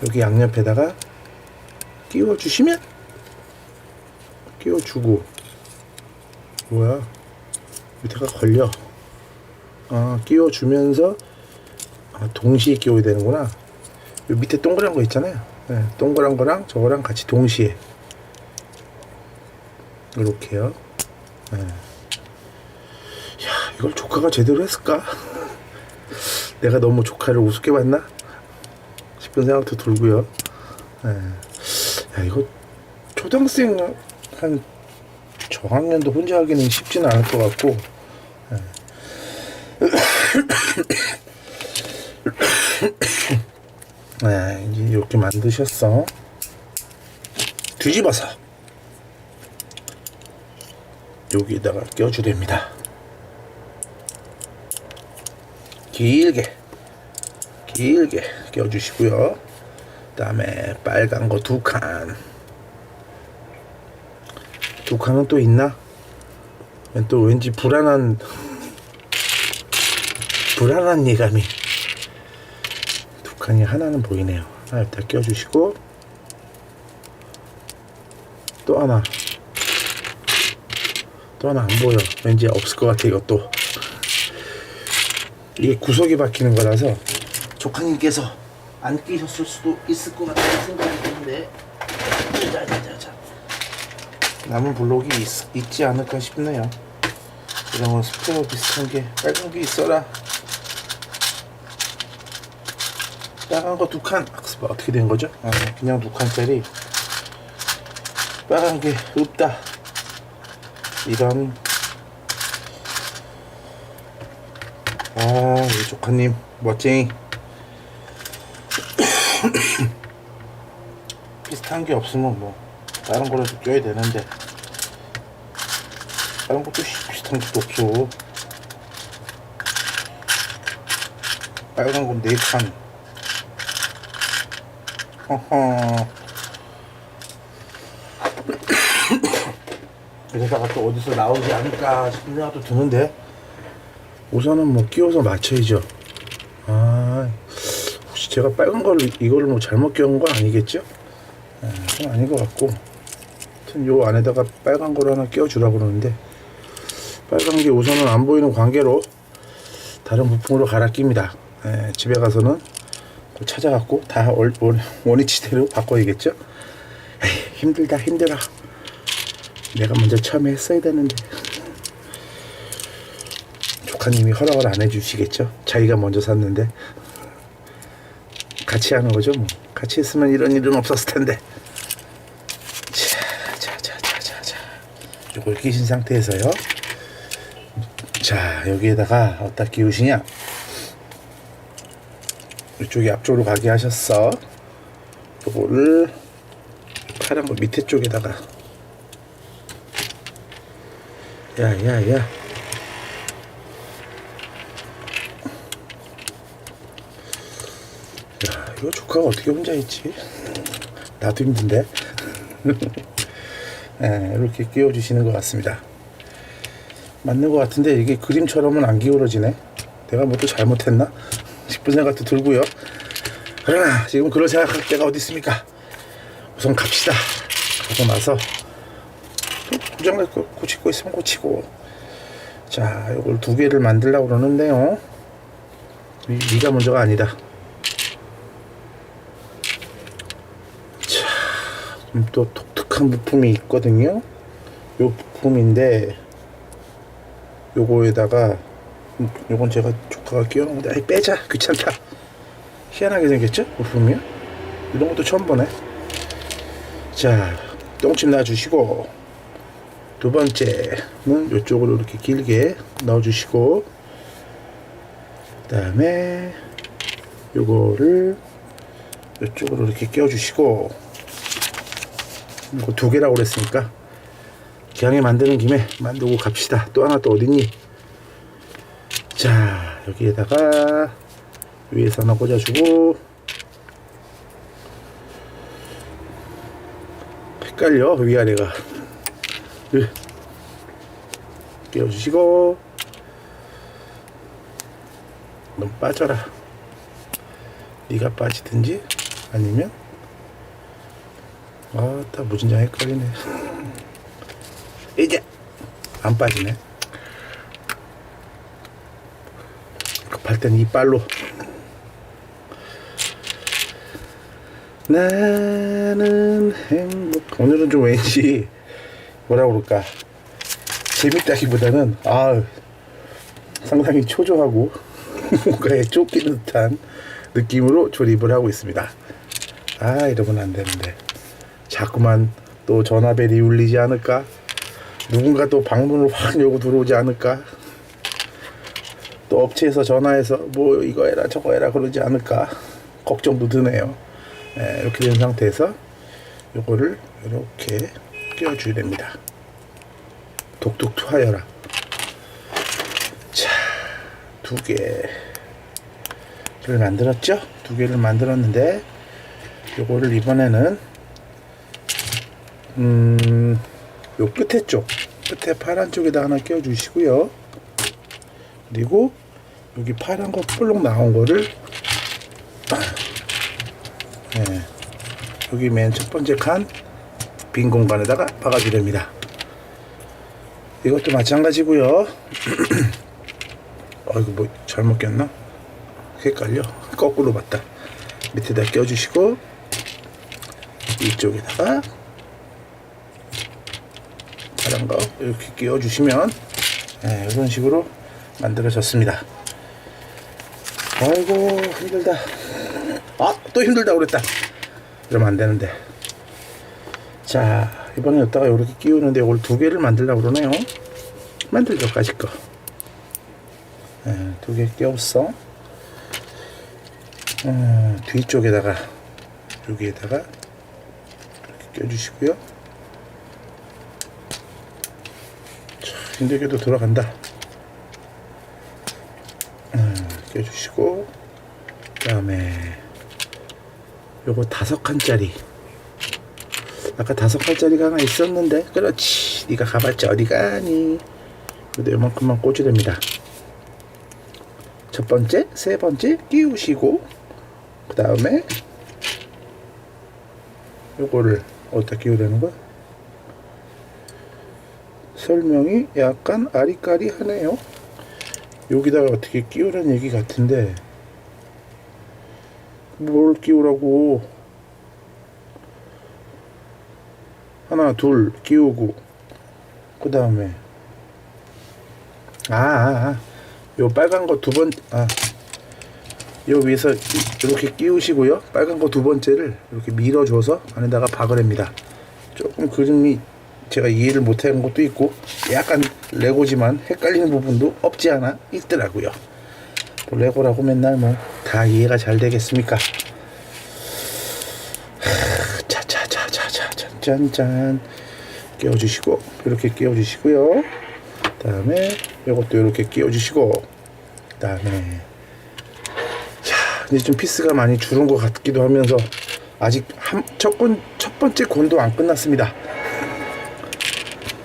여기 양옆에다가 끼워주시면 끼워주고 뭐야 밑에가 걸려. 끼워주면서 동시에 끼워야 되는구나. 요 밑에 동그란 거 있잖아요. 동그란 거랑 저거랑 같이 동시에 이렇게요. 이걸 조카가 제대로 했을까? 내가 너무 조카를 우습게 봤나? 싶은 생각도 들고요. 이거 초등학생 한 저학년도 혼자 하기는 쉽지는 않을 것 같고 이제 이렇게 만드셨어. 뒤집어서 여기다가 껴주됩니다. 길게 껴주시고요. 그 다음에 빨간 거 2칸. 2칸은 또 있나? 또 왠지 불안한 예감이. 2칸이 하나는 보이네요. 일단 껴주시고 또 하나 안 보여. 왠지 없을 것 같아. 이것도 이게 구석이 박히는 거라서 조카님께서 안 끼셨을 수도 있을 것 같다는 생각이 드는데 자. 남은 블록이 있지 않을까 싶네요. 이런 건 스프레어 비슷한 게 빨간 게 있어라. 빨간 거 2칸. 어떻게 된 거죠? 그냥 2칸짜리 빨간 게 없다. 이런 우리 조카님 멋쟁이. 비슷한 게 없으면 뭐 다른 거라도 껴야 되는데 다른 것도 비슷한 것도 없어. 빨간 건 4칸. 허허. 이러다가 또 어디서 나오지 않을까 싶은 생각도 드는데 우선은 뭐 끼워서 맞춰야죠. 아, 혹시 제가 빨간 걸 이거를 뭐 잘못 끼운 거 아니겠죠? 그건 아닌 것 같고, 하여튼 요 안에다가 빨간 걸 하나 끼워주라고 그러는데 빨간 게 우선은 안 보이는 관계로 다른 부품으로 갈아 낍니다. 집에 가서는 찾아갖고 다 원위치대로 바꿔야겠죠? 에이, 힘들다 힘들어. 내가 먼저 처음에 했어야 되는데 조카님이 허락을 안 해주시겠죠? 자기가 먼저 샀는데 같이 하는 거죠. 뭐 같이 했으면 이런 일은 없었을 텐데. 자, 이걸 끼신 상태에서요. 자, 여기에다가 어디다 끼우시냐? 이쪽이 앞쪽으로 가게 하셨어. 요거를 파란 거 밑에 쪽에다가. 야. 야, 이거 조카가 어떻게 혼자 있지? 나도 힘든데. 이렇게 끼워주시는 것 같습니다. 맞는 것 같은데 이게 그림처럼은 안 기울어지네. 내가 뭐 또 잘못했나 싶은 생각도 들고요. 그러나 지금 그럴 생각할 때가 어디 있습니까? 우선 갑시다. 가고 나서 또 고장날 거 고칠 거 있으면 고치고. 자, 이걸 2개를 만들려고 그러는데요. 네가 먼저가 아니다. 자, 또 독특한 부품이 있거든요. 요 부품인데 요거에다가 요건 제가 조카가 끼워놓은데 아이 빼자, 귀찮다. 희한하게 생겼죠? 부품이요? 이런 것도 처음 보네. 자, 똥침 놔주시고, 두 번째는 이쪽으로 이렇게 길게 넣어주시고, 그 다음에 요거를 이쪽으로 이렇게 끼워주시고, 이거 2개라고 그랬으니까 기왕에 만드는 김에 만들고 갑시다. 또 하나 또 어딨니? 자, 여기에다가 위에서 하나 꽂아주고. 헷갈려 위아래가. 끼워주시고. 넌 빠져라. 네가 빠지든지 아니면 다 무진장 헷갈리네. 이제 안 빠지네. 급할 땐 이빨로. 나는 행복. 오늘은 좀 왠지 뭐라 그럴까, 재밌다기보다는 상당히 초조하고 뭔가에 쫓기는 듯한 느낌으로 조립을 하고 있습니다. 이러면 안 되는데 자꾸만 또 전화벨이 울리지 않을까, 누군가 또 방문을 확 열고 들어오지 않을까, 또 업체에서 전화해서 뭐 이거 해라 저거 해라 그러지 않을까 걱정도 드네요. 이렇게 된 상태에서 요거를 이렇게 끼워줘야 됩니다. 독특 투하여라. 자, 2개를 만들었죠? 2개를 만들었는데 요거를 이번에는 요 끝에 쪽, 끝에 파란 쪽에다 하나 끼워주시고요. 그리고 여기 파란 거 볼록 나온 거를 여기 맨 첫 번째 칸 빈 공간에다가 박아주렵니다. 이것도 마찬가지고요. 이거 뭐 잘못 꼈나? 헷갈려. 거꾸로 봤다. 밑에다 껴주시고 이쪽에다가 파란 거 이렇게 끼워주시면 이런 식으로 만들어졌습니다. 아이고 힘들다. 또 힘들다 그랬다. 이러면 안 되는데. 자, 이번에 여기다가 이렇게 끼우는데 이걸 2개를 만들려고 그러네요. 만들죠, 까짓 거. 2개 끼웠어. 뒤쪽에다가 여기에다가 껴주시고요. 자, 힘들게도 들어간다. 껴주시고, 그 다음에 요거 5칸짜리, 아까 5칸짜리가 하나 있었는데, 그렇지, 네가 가봤자 어디 가니. 근데 요만큼만 꽂으됩니다. 첫 번째, 세 번째 끼우시고, 그 다음에 요거를 어디다 끼우려는 거야? 설명이 약간 아리까리하네요. 여기다가 어떻게 끼우라는 얘기 같은데, 뭘 끼우라고. 하나 둘 끼우고, 그 다음에 요 빨간 거 요 위에서 이렇게 끼우시고요. 빨간 거 2번째를 이렇게 밀어줘서 안에다가 박으랍니다. 조금 그림이 제가 이해를 못한 것도 있고, 약간 레고지만 헷갈리는 부분도 없지 않아 있더라고요. 뭐 레고라고 맨날 뭐 다 이해가 잘 되겠습니까? 자자자자자 짠짠 끼워주시고, 이렇게 끼워주시고요. 그 다음에 이것도 이렇게 끼워주시고, 그 다음에 이제 좀 피스가 많이 줄은 것 같기도 하면서, 아직 첫 번째 곤도 안 끝났습니다.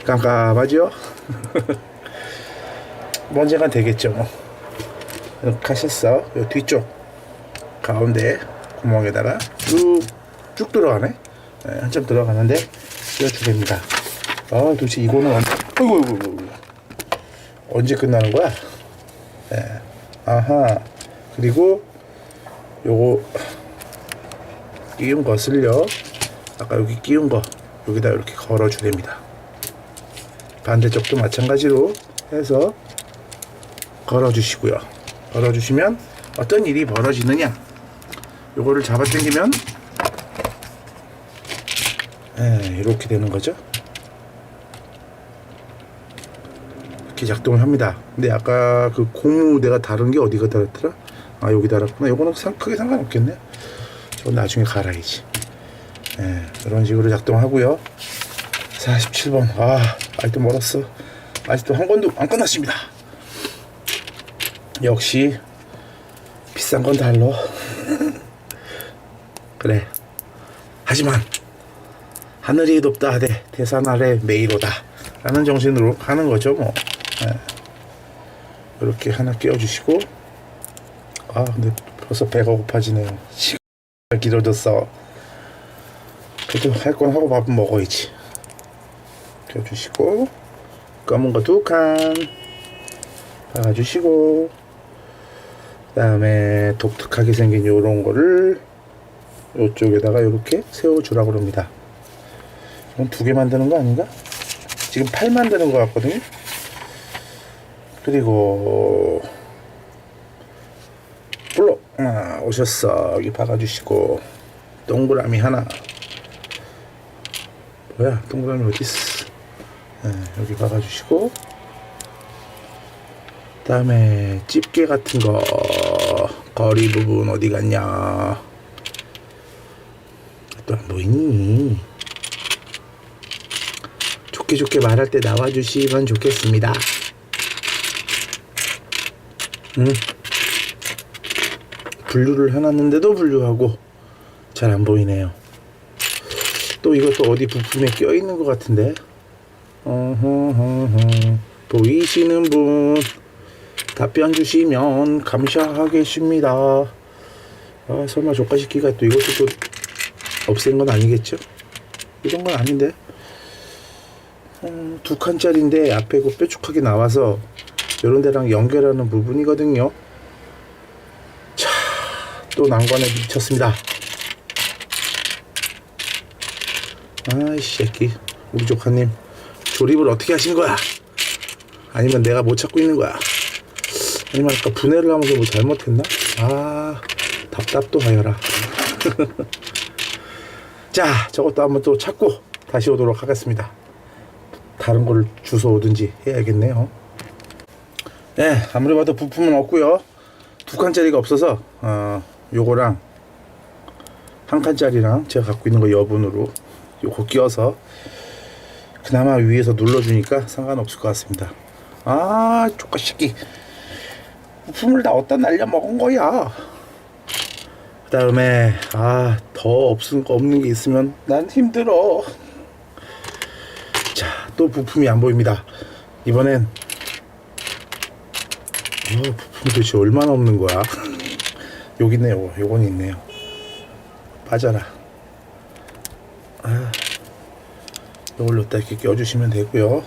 깜깜하죠? 언젠간 되겠죠 뭐. 이렇게 하셨어. 요 뒤쪽 가운데 구멍에다가 쭉 들어가네. 네, 한참 들어가는데 끼워주됩니다. 도대체 이거는 언제 끝나는 거야? 네. 아하. 그리고 요거 끼운 것을요, 아까 여기 끼운 거 여기다 이렇게 걸어주됩니다. 반대쪽도 마찬가지로 해서 걸어주시고요. 걸어주시면 어떤 일이 벌어지느냐, 요거를 잡아당기면 이렇게 되는 거죠. 이렇게 작동을 합니다. 근데 아까 그 고무 내가 다른 게 어디가 달았더라? 여기 달았구나. 요거는 크게 상관없겠네. 저건 나중에 갈아야지. 이런 식으로 작동하고요. 47번. 아직도 멀었어. 아직도 한 건도 안 끝났습니다. 역시 비싼 건 달러. 그래. 하지만 하늘이 높다 하되 대산 아래 메이로다 라는 정신으로 가는 거죠 뭐. 이렇게 하나 끼워주시고, 근데 벌써 배가 고파지네요. 시간이 길어졌어. 그래도 할 건 하고 밥은 먹어야지. 껴주시고, 검은 거 2칸 박아주시고, 그 다음에 독특하게 생긴 요런 거를 요쪽에다가 이렇게 세워주라고 합니다. 이건 2개 만드는 거 아닌가? 지금 8 만드는 거 같거든요. 그리고 블록 오셨어. 여기 박아주시고, 동그라미 하나. 뭐야, 동그라미 어딨어? 여기 박아주시고, 그 다음에 집게 같은 거 거리 부분 어디 갔냐? 또 안 보이니? 좋게 말할 때 나와주시면 좋겠습니다. 분류를 해놨는데도 불구하고 잘 안 보이네요. 또 이것도 어디 부품에 껴있는 것 같은데. 보이시는 분 답변 주시면 감사하겠습니다. 설마 조카시키가 또 이것도 또 없앤 건 아니겠죠? 이런 건 아닌데. 2칸짜리인데 앞에 그 뾰족하게 나와서 이런 데랑 연결하는 부분이거든요. 자, 또 난관에 미쳤습니다. 이 새끼, 우리 조카님 조립을 어떻게 하신 거야? 아니면 내가 못 찾고 있는 거야? 아니면 아까 분해를 하면서 뭐 잘못했나? 답답도 하여라. 자, 저것도 한번 또 찾고 다시 오도록 하겠습니다. 다른 거를 주워 오든지 해야겠네요. 네, 아무리 봐도 부품은 없고요. 2칸짜리가 없어서 요거랑 1칸짜리랑 제가 갖고 있는 거 여분으로 요거 끼워서 그나마 위에서 눌러주니까 상관없을 것 같습니다. 아, 쪼까 새끼. 부품을 다 어디다 날려 먹은 거야. 그 다음에 더 없는 게 있으면 난 힘들어. 자, 또 부품이 안 보입니다. 이번엔 부품이 도대체 얼마나 없는 거야. 여기 있네요. 요건 있네요. 빠져라. 이걸로 딱 이렇게 껴주시면 되고요.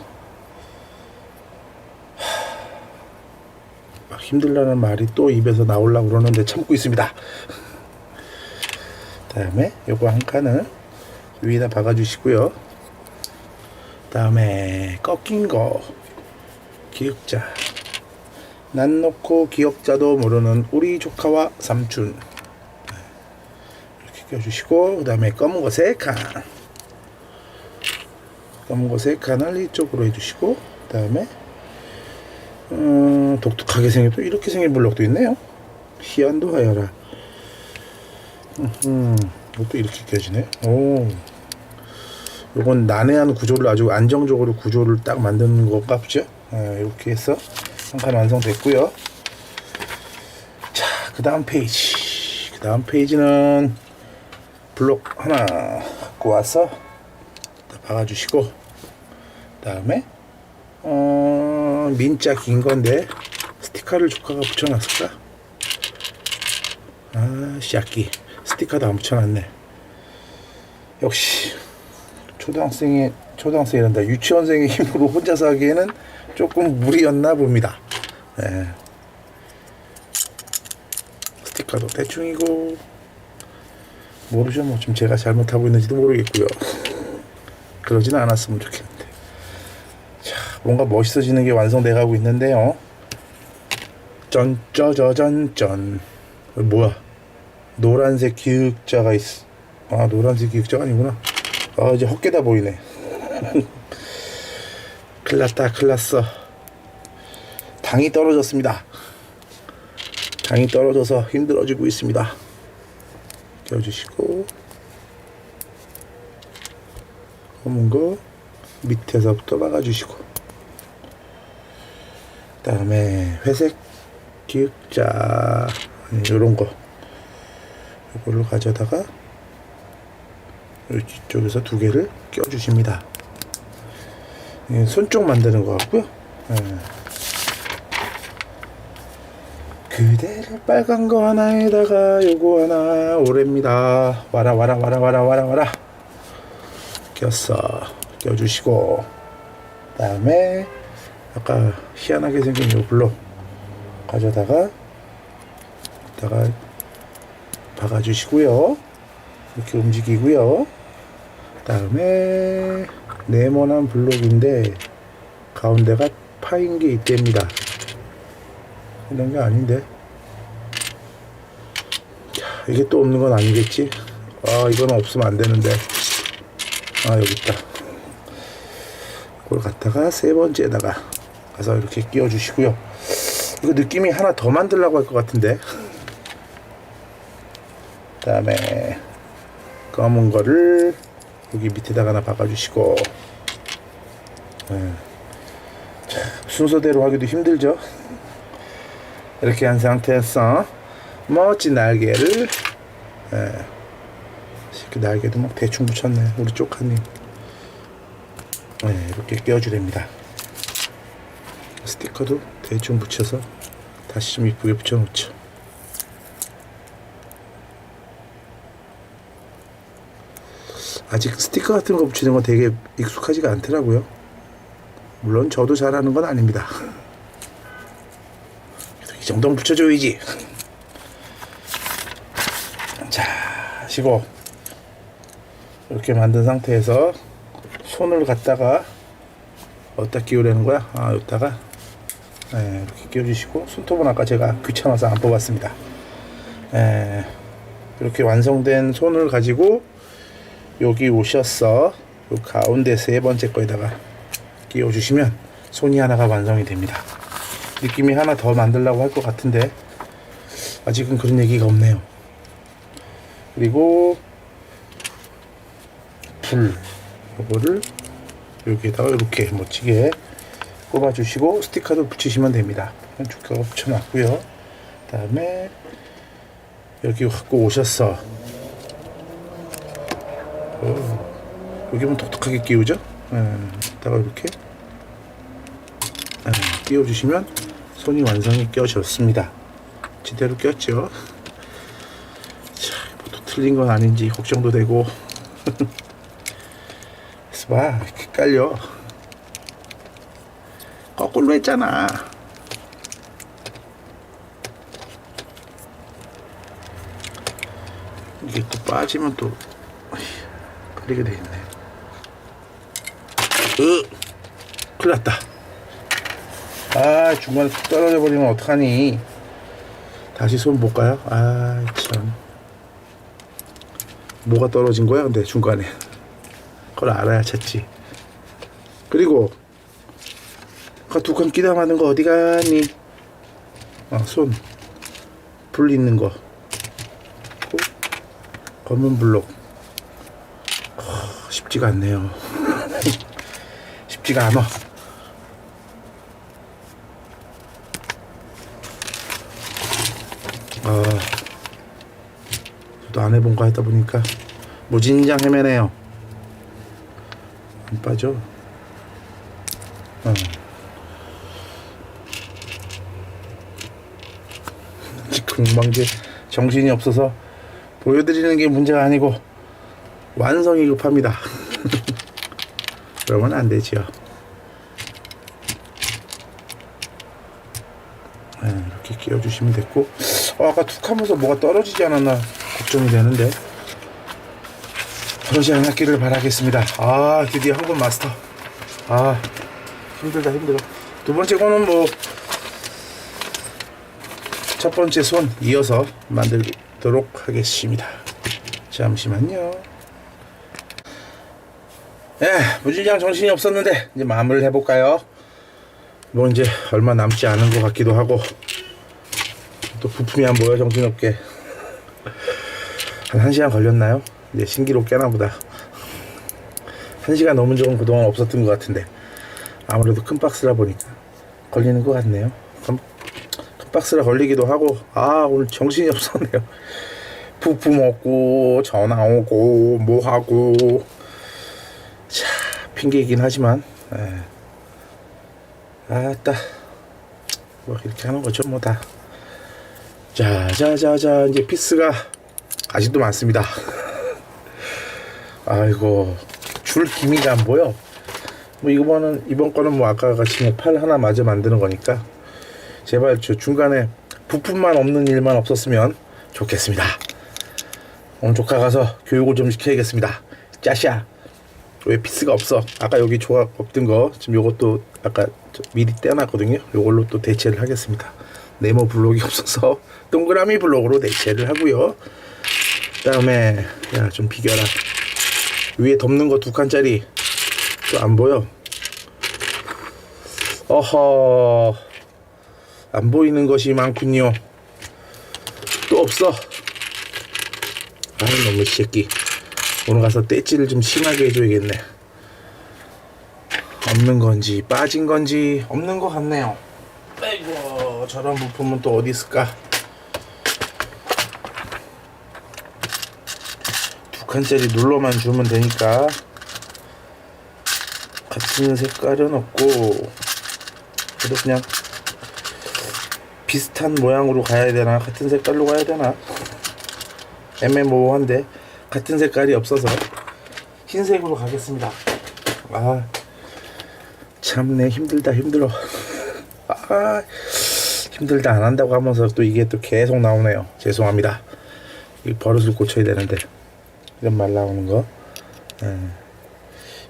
막 힘들다는 말이 또 입에서 나오려고 그러는데 참고 있습니다. 다음에 요거 한 칸을 위에다 박아주시고요. 다음에 꺾인 거 기역자, 난 놓고 기역자도 모르는 우리 조카와 삼촌 이렇게 껴주시고, 그 다음에 검은 거 3칸, 검은 거 3칸을 이쪽으로 해주시고, 그 다음에 독특하게 생긴 또 이렇게 생긴 블록도 있네요. 희한도 하여라. 이것도 이렇게 껴지네. 오, 요건 난해한 구조를 아주 안정적으로 구조를 딱 만드는 건가 보죠. 이렇게 해서 한 칸 완성됐고요. 자, 그 다음 페이지. 그 다음 페이지는 블록 하나 갖고 와서 박아주시고, 그 다음에 민자 긴 건데 스티커를 조카가 붙여놨을까? 샤끼 스티커도 안 붙여놨네. 역시 초등학생이란다, 유치원생의 힘으로 혼자서 하기에는 조금 무리였나 봅니다. 스티커도 대충이고, 모르죠. 뭐 좀 제가 잘못하고 있는지도 모르겠고요. 그러진 않았으면 좋겠는데. 자, 뭔가 멋있어지는 게 완성돼 가고 있는데요. 짠짜자잔짠. 뭐야? 노란색 기역자가 있어. 노란색 기역자가 아니구나. 이제 헛개다 보이네. 큰일났다, 큰일났어. 당이 떨어졌습니다. 당이 떨어져서 힘들어지고 있습니다. 껴주시고, 검은 거 밑에서부터 박아주시고, 그 다음에 회색 기역자 요런 거, 요거를 가져다가 이쪽에서 2개를 껴주십니다. 손쪽 만드는 것 같고요. 그대를 빨간 거 하나에다가 요거 하나 오래입니다. 와라 껴주시고, 그 다음에 아까 희한하게 생긴 요 블록 가져다가 박아주시고요. 이렇게 움직이고요. 그 다음에 네모난 블록인데 가운데가 파인 게 있답니다. 이런 게 아닌데. 자, 이게 또 없는 건 아니겠지? 이건 없으면 안 되는데. 여기 있다. 이걸 갖다가 3번째에다가 가서 이렇게 끼워 주시고요. 이거 느낌이 하나 더 만들려고 할 것 같은데. 그 다음에 검은 거를 여기 밑에다가 하나 박아주시고. 자, 순서대로 하기도 힘들죠. 이렇게 한 상태에서 멋진 날개를, 이렇게 날개도 막 대충 붙였네, 우리 조카님. 이렇게 껴주랍니다. 스티커도 대충 붙여서 다시 좀 이쁘게 붙여놓죠. 아직 스티커 같은 거 붙이는 건 되게 익숙하지가 않더라고요. 물론 저도 잘하는 건 아닙니다. 이 정도는 붙여줘야지. 자, 하시고 이렇게 만든 상태에서 손을 갖다가 어디다 끼우려는 거야? 여기다가 이렇게 끼워주시고, 손톱은 아까 제가 귀찮아서 안 뽑았습니다. 이렇게 완성된 손을 가지고 여기 오셔서 요 가운데 3번째 거에다가 끼워주시면 손이 하나가 완성이 됩니다. 느낌이 하나 더 만들려고 할 것 같은데 아직은 그런 얘기가 없네요. 그리고 불 요거를 여기에다가 이렇게 멋지게 꼽아주시고 스티커도 붙이시면 됩니다. 두께가 붙여놨고요. 그 다음에 여기 갖고 오셨어. 여기만 독특하게 끼우죠. 다가 이렇게 끼워주시면 손이 완성이 껴졌습니다. 제대로 꼈죠. 자, 뭐또 틀린 건 아닌지 걱정도 되고. 그래서 봐, 이렇게 깔려. 거꾸로 했잖아. 이게 또 빠지면 또 걸리게 돼 있네. 큰일 났다. 아, 중간에 툭 떨어져 버리면 어떡하니. 다시 손 볼까요? 아, 참. 뭐가 떨어진 거야 근데 중간에. 그걸 알아야 찾지. 그리고 그 두 칸 끼다 마는 거 어디 가니? 손 불 있는 거 검은 블록. 쉽지가 않네요. 쉽지가 않아. 저도 안 해본 거 하다 보니까 무진장 헤매네요. 안 빠져. 금방제 정신이 없어서 보여드리는 게 문제가 아니고 완성이 급합니다. 그러면 안 되지요. 이렇게 끼워주시면 됐고, 아까 툭 하면서 뭐가 떨어지지 않았나 걱정이 되는데 그러지 않았기를 바라겠습니다. 드디어 한국 마스터. 힘들다 힘들어. 두 번째 거는 뭐 첫 번째 손 이어서 만들도록 하겠습니다. 잠시만요. 무진장 정신이 없었는데 이제 마무리를 해볼까요? 뭐 이제 얼마 남지 않은 것 같기도 하고, 또 부품이 안 보여 정신없게. 한 1시간 걸렸나요? 이제 신기록 깨나보다. 1시간 넘은 적은 그동안 없었던 것 같은데 아무래도 큰 박스라 보니까 걸리는 것 같네요. 큰 박스라 걸리기도 하고, 오늘 정신이 없었네요. 부품 없고 전화 오고 뭐하고. 자, 핑계이긴 하지만 아따 뭐 이렇게 하는 거죠 뭐 다. 자자자자, 이제 피스가 아직도 많습니다. 아이고, 줄 기미가 안 보여. 뭐 이번 거는 뭐 아까 같이 뭐 팔 하나 마저 만드는 거니까 제발 저 중간에 부품만 없는 일만 없었으면 좋겠습니다. 오늘 조카 가서 교육을 좀 시켜야겠습니다. 짜샤, 왜 피스가 없어? 아까 여기 조각 없던 거 지금 요것도 아까 미리 떼어놨거든요. 요걸로 또 대체를 하겠습니다. 네모 블록이 없어서 동그라미 블록으로 대체를 하고요. 그 다음에 야, 좀 비겨라. 위에 덮는 거 2칸짜리 또 안 보여. 어허, 안 보이는 것이 많군요. 또 없어. 너무 새끼. 오늘 가서 떼찌를 좀 심하게 해줘야겠네. 없는 건지 빠진 건지 없는 것 같네요. 아이고, 저런 부품은 또 어디 있을까? 2칸짜리 눌러만 주면 되니까. 같은 색깔은 없고, 그래도 그냥 비슷한 모양으로 가야 되나, 같은 색깔로 가야 되나, 애매모호한데 같은 색깔이 없어서 흰색으로 가겠습니다. 참네, 힘들다 힘들어. 힘들다 안 한다고 하면서 또 이게 또 계속 나오네요. 죄송합니다. 이 버릇을 고쳐야 되는데 이런 말 나오는 거.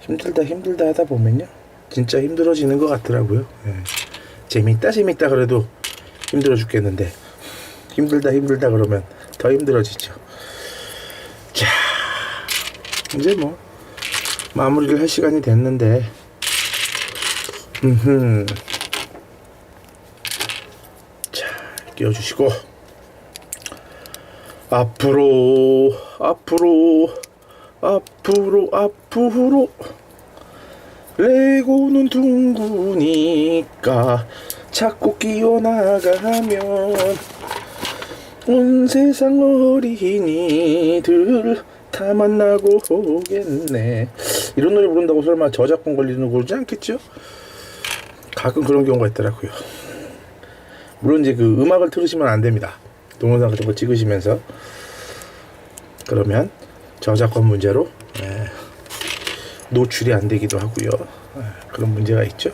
힘들다 하다 보면요 진짜 힘들어지는 것 같더라고요. 재밌다 그래도 힘들어 죽겠는데 힘들다 그러면 더 힘들어지죠. 자, 이제 뭐 마무리를 할 시간이 됐는데, 자, 끼워주시고 앞으로 앞으로 앞으로 레고는 둥그니까 자꾸 끼어나가면 온 세상 어린이들 다 만나고 오겠네. 이런 노래 부른다고 설마 저작권 걸리는 거 그러지 않겠죠? 가끔 그런 경우가 있더라고요. 물론 이제 그 음악을 틀으시면 안 됩니다. 동영상 같은 거 찍으시면서. 그러면 저작권 문제로 노출이 안 되기도 하고요. 그런 문제가 있죠.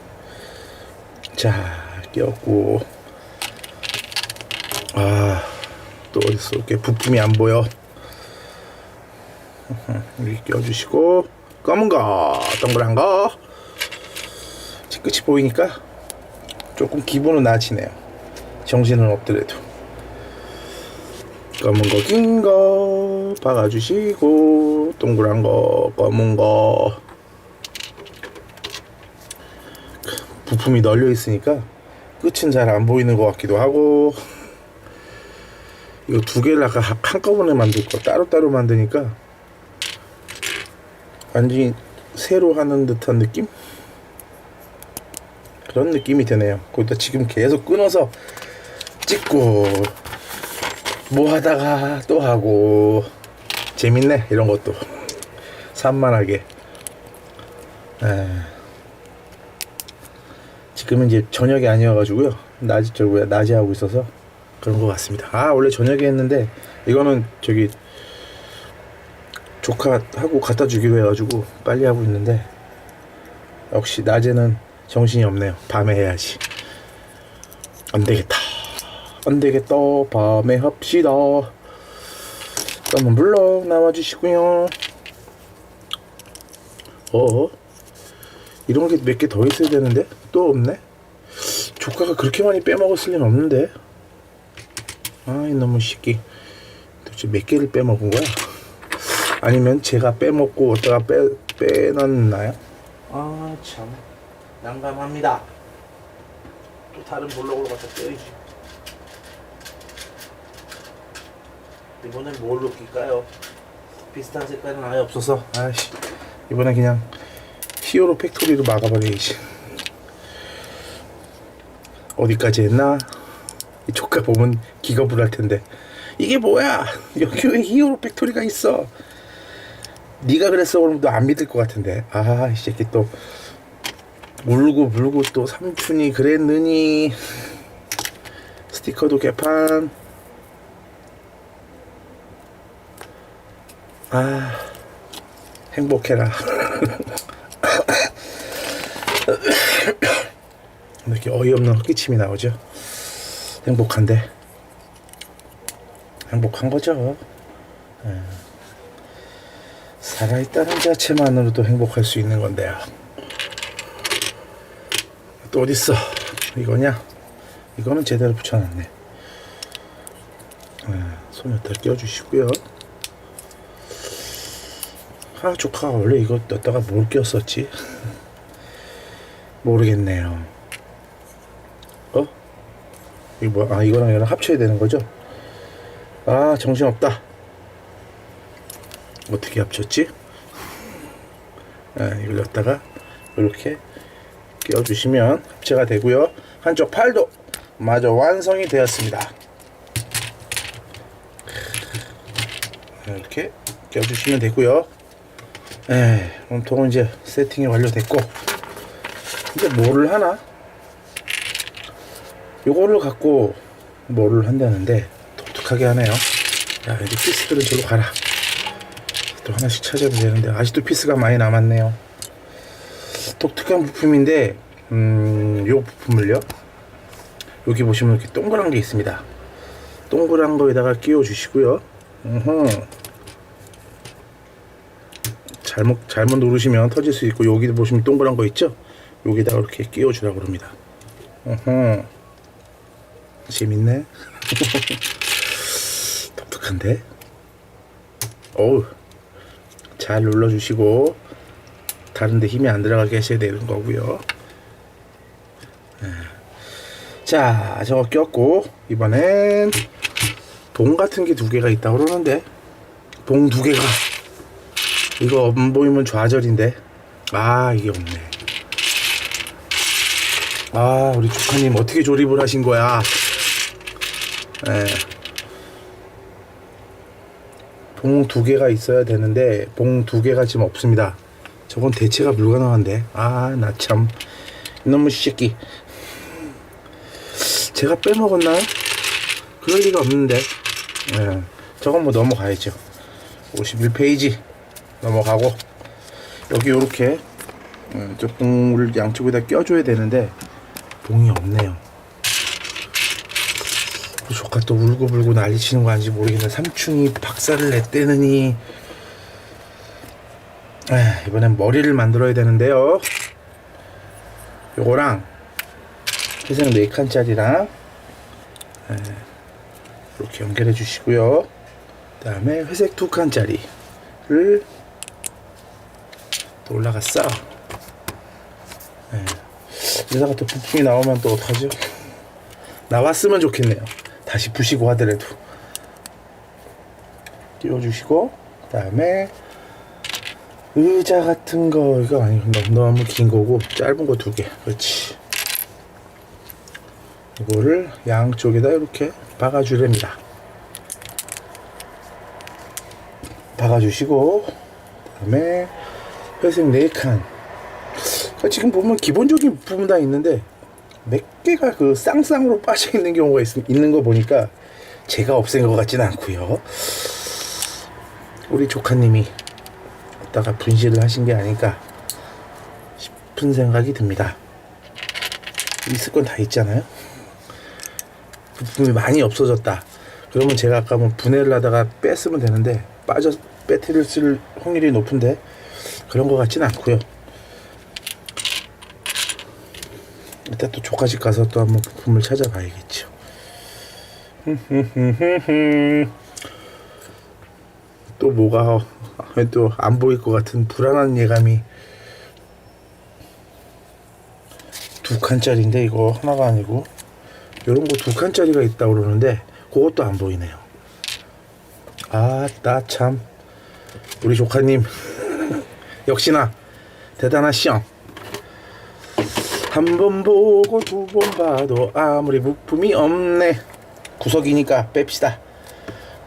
자, 꼈고. 또 어딨어? 이렇게 부품이 안 보여. 이렇게 껴주시고, 검은 거, 동그란 거. 끝이 보이니까 조금 기분은 나아지네요. 정신은 없더라도. 검은 거, 긴 거 박아주시고, 동그란 거, 검은 거. 부품이 널려 있으니까 끝은 잘 안 보이는 것 같기도 하고. 이거 두 개를 아까 한꺼번에 만들 거 따로따로 만드니까 완전히 새로 하는 듯한 느낌? 그런 느낌이 드네요. 거기다 지금 계속 끊어서 찍고 뭐 하다가 또 하고 재밌네. 이런 것도 산만하게. 지금은 이제 저녁이 아니어가지고요. 낮에 하고 있어서 그런 것 같습니다. 원래 저녁에 했는데 이거는 저기 조카하고 갖다 주기로 해가지고 빨리 하고 있는데 역시 낮에는 정신이 없네요. 밤에 해야지. 안되겠다. 밤에 합시다. 한번 불러 나와주시고요. 이런 게 몇 개 더 있어야 되는데 또 없네. 조카가 그렇게 많이 빼먹었을 리는 없는데. 이놈의 새끼 도대체 몇 개를 빼먹은 거야? 아니면 제가 빼먹고 어디다가 빼놨나요? 참 난감합니다. 또 다른 블록으로 갖다 떼야지. 이번엔 뭘로 낄까요? 비슷한 색깔은 아예 없어서 이번엔 그냥 히어로 팩토리로 막아버려야지. 어디까지 했나? 이 조카 보면 기겁을 할 텐데 이게 뭐야? 여기 왜 히어로 팩토리가 있어? 네가 그랬어 그러면 또 안 믿을 것 같은데. 이 새끼 또 물고 또 삼촌이 그랬느니. 스티커도 개판. 행복해라. 이렇게 어이없는 헛기침이 나오죠. 행복한데 행복한 거죠. 살아있다는 자체만으로도 행복할 수 있는 건데요. 또 어딨어? 이거냐? 이거는 제대로 붙여놨네. 손 여기다 끼워주시고요. 조카가 원래 이거 넣다가 뭘 꼈었지? 모르겠네요. 이거 뭐야? 이거랑 이거랑 합쳐야 되는 거죠? 정신없다. 어떻게 합쳤지? 이걸 넣다가 이렇게 끼워주시면 합체가 되고요. 한쪽 팔도 마저 완성이 되었습니다. 이렇게 끼워주시면 되고요. 몸통은 이제 세팅이 완료됐고 이제 뭐를 하나? 요거를 갖고 뭐를 한다는데 독특하게 하네요. 이제 피스들은 저로 가라. 또 하나씩 찾아야 되는데 아직도 피스가 많이 남았네요. 독특한 부품인데 요 부품을요, 여기 보시면 이렇게 동그란 게 있습니다. 동그란 거에다가 끼워 주시고요. 잘못 누르시면 터질 수 있고, 여기 보시면 동그란 거 있죠? 여기다가 이렇게 끼워 주라고 그럽니다. 재밌네. 독특한데. 잘 눌러주시고 다른데 힘이 안 들어가게 하셔야 되는 거고요. 자, 저거 꼈고 이번엔 봉 같은 게 두 개가 있다고 그러는데 봉 두 개가 이거 안 보이면 좌절인데. 아, 이게 없네. 아, 우리 조카님 어떻게 조립을 하신 거야? 예. 봉 2개가 있어야 되는데 봉 2개가 지금 없습니다. 저건 대체가 불가능한데. 아, 나 참 이놈의 새끼. 제가 빼먹었나요? 그럴 리가 없는데. 예. 저건 뭐 넘어가야죠. 51페이지 넘어가고, 여기 요렇게 저 봉을 양쪽에다 껴줘야 되는데 봉이 없네요. 조카 또 울고불고 난리치는 거 아닌지 모르겠네. 삼촌이 박살을 냈대느니. 이번엔 머리를 만들어야 되는데요. 요거랑 회색 4칸짜리랑 이렇게 연결해 주시고요. 그 다음에 회색 2칸짜리를 또 올라갔어. 이사가 또 부품이 나오면 또 어떡하죠? 나왔으면 좋겠네요. 다시 부시고 하더라도 띄워주시고, 그 다음에 의자 같은 거, 이거 아니, 너무 긴 거고 짧은 거 2개. 그렇지. 이거를 양쪽에다 이렇게 박아주랍니다. 박아주시고, 그 다음에 회색 4칸. 지금 보면 기본적인 부분 다 있는데 몇 개가 그 쌍쌍으로 빠져 있는 경우가 있는 거 보니까 제가 없앤 것 같지는 않고요. 우리 조카님이 이따가 분실을 하신 게 아닐까 싶은 생각이 듭니다. 있을 건 다 있잖아요. 부품이 많이 없어졌다 그러면 제가 아까 뭐 분해를 하다가 뺐으면 되는데 배터리를 쓸 확률이 높은데 그런 것 같지는 않고요. 이따 또 조카집 가서 또 한번 부품을 찾아봐야겠죠. 또 뭐가 또 안 보일 것 같은 불안한 예감이. 2칸짜리인데 이거 하나가 아니고 요런 거 2칸짜리가 있다고 그러는데 그것도 안 보이네요. 아, 나 참 우리 조카님 역시나 대단하시오. 한 번 보고 2번 봐도 아무리 부품이 없네. 구석이니까 뺍시다.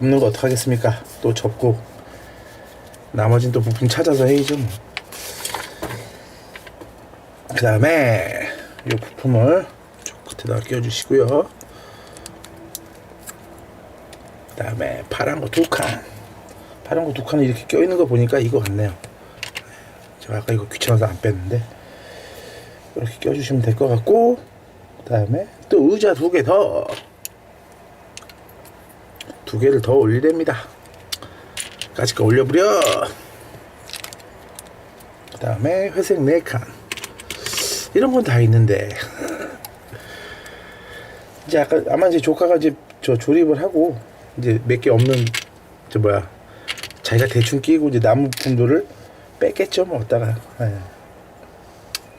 없는 거 어떡하겠습니까? 또 접고 나머진 또 부품 찾아서 해야죠. 그 다음에 이 부품을 저 끝에다 끼워주시고요. 그 다음에 파란 거 2칸. 파란 거 2칸이 이렇게 껴있는 거 보니까 이거 같네요. 제가 아까 이거 귀찮아서 안 뺐는데 이렇게 껴주시면 될 것 같고, 그 다음에 또 의자 2개 더, 2개를 더 올리랍니다. 까짓 거 올려버려. 그 다음에 회색 4칸. 이런 건 다 있는데 이제 아마 이제 조카가 이제 저 조립을 하고 이제 몇 개 없는 자기가 대충 끼고 이제 남은 부품들을 뺐겠죠. 뭐 어디다가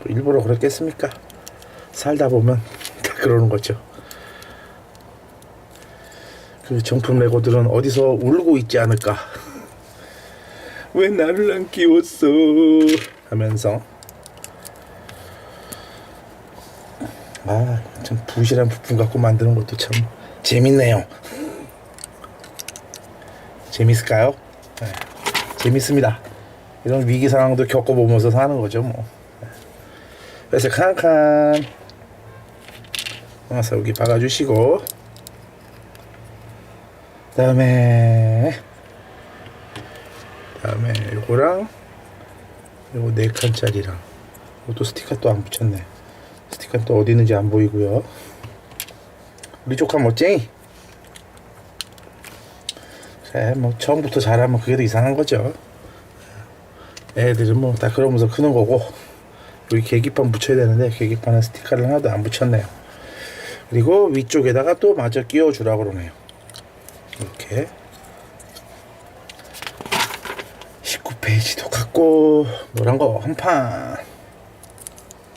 일부러 그랬겠습니까? 살다 보면 다 그러는 거죠. 그 정품 레고들은 어디서 울고 있지 않을까? 왜 나를 안 끼웠어? 하면서. 아, 참 부실한 부품 갖고 만드는 것도 참 재밌네요. 재밌을까요? 네, 재밌습니다. 이런 위기 상황도 겪어보면서 사는 거죠, 뭐. 그래서 칸칸 여기 박아주시고, 그다음에 요거랑 요거 4칸짜리랑 이것도 스티커 또 안 붙였네. 스티커는 또 어디 있는지 안 보이고요. 우리 조카 멋쟁이. 뭐 처음부터 잘하면 그게 더 이상한 거죠. 애들은 뭐 다 그러면서 크는 거고. 여기 계기판 붙여야 되는데 계기판은 스티커를 하나도 안 붙였네요. 그리고 위쪽에다가 또 마저 끼워 주라고 그러네요. 이렇게 19페이지도 갖고 노란 거 한 판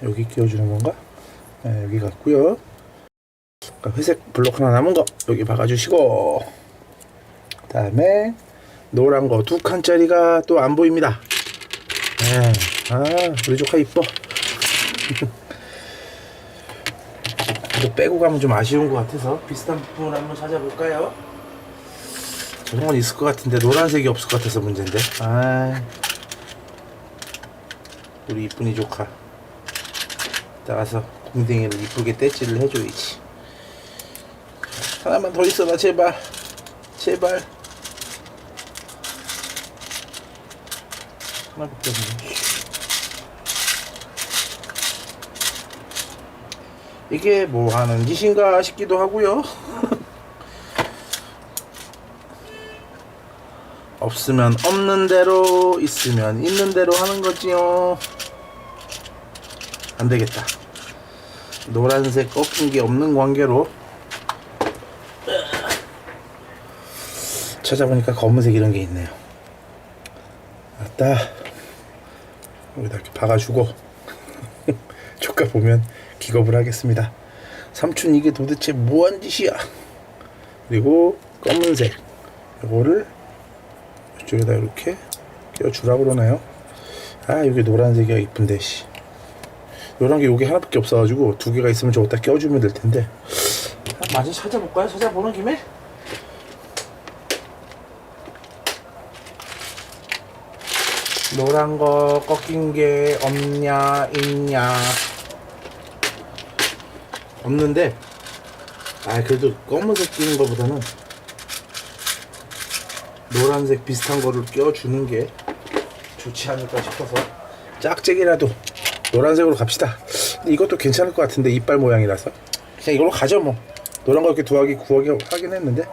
여기 끼워주는 건가? 네, 여기 같고요. 회색 블록 하나 남은 거 여기 박아주시고, 그 다음에 노란 거 2칸짜리가 또 안 보입니다. 우리 조카 이뻐. 이거 빼고 가면 좀 아쉬운 것 같아서 비슷한 부분을 한번 찾아볼까요? 저런 건 있을 것 같은데 노란색이 없을 것 같아서 문제인데. 우리 이쁜이 조카 나가서 궁뎅이를 이쁘게 떼찌를 해줘야지. 하나만 더 있어라 제발. 제발. 하나밖에 없네. 이게 뭐 하는 짓인가 싶기도 하고요. 없으면 없는 대로, 있으면 있는 대로 하는 거지요. 안 되겠다. 노란색 꺾인 게 없는 관계로 찾아보니까 검은색 이런 게 있네요. 맞다. 여기다 이렇게 박아주고 조카 보면 기겁을 하겠습니다. 삼촌 이게 도대체 뭐한 짓이야. 그리고 검은색 이거를 이쪽에다 이렇게 끼워주라고 그러나요? 여기 노란색이 이쁜데 씨. 요런 게 요게 하나밖에 없어가지고 2개가 있으면 저거 다 껴주면 될 텐데. 마저 찾아볼까요? 찾아보는 김에? 노란 거 꺾인 게 없냐 있냐. 없는데 그래도 검은색 끼는 거보다는 노란색 비슷한 거를 껴주는 게 좋지 않을까 싶어서 짝짝이라도 노란색으로 갑시다. 근데 이것도 괜찮을 것 같은데 이빨 모양이라서 그냥 이걸로 가죠 뭐. 노란 거 이렇게 구하기 하긴 했는데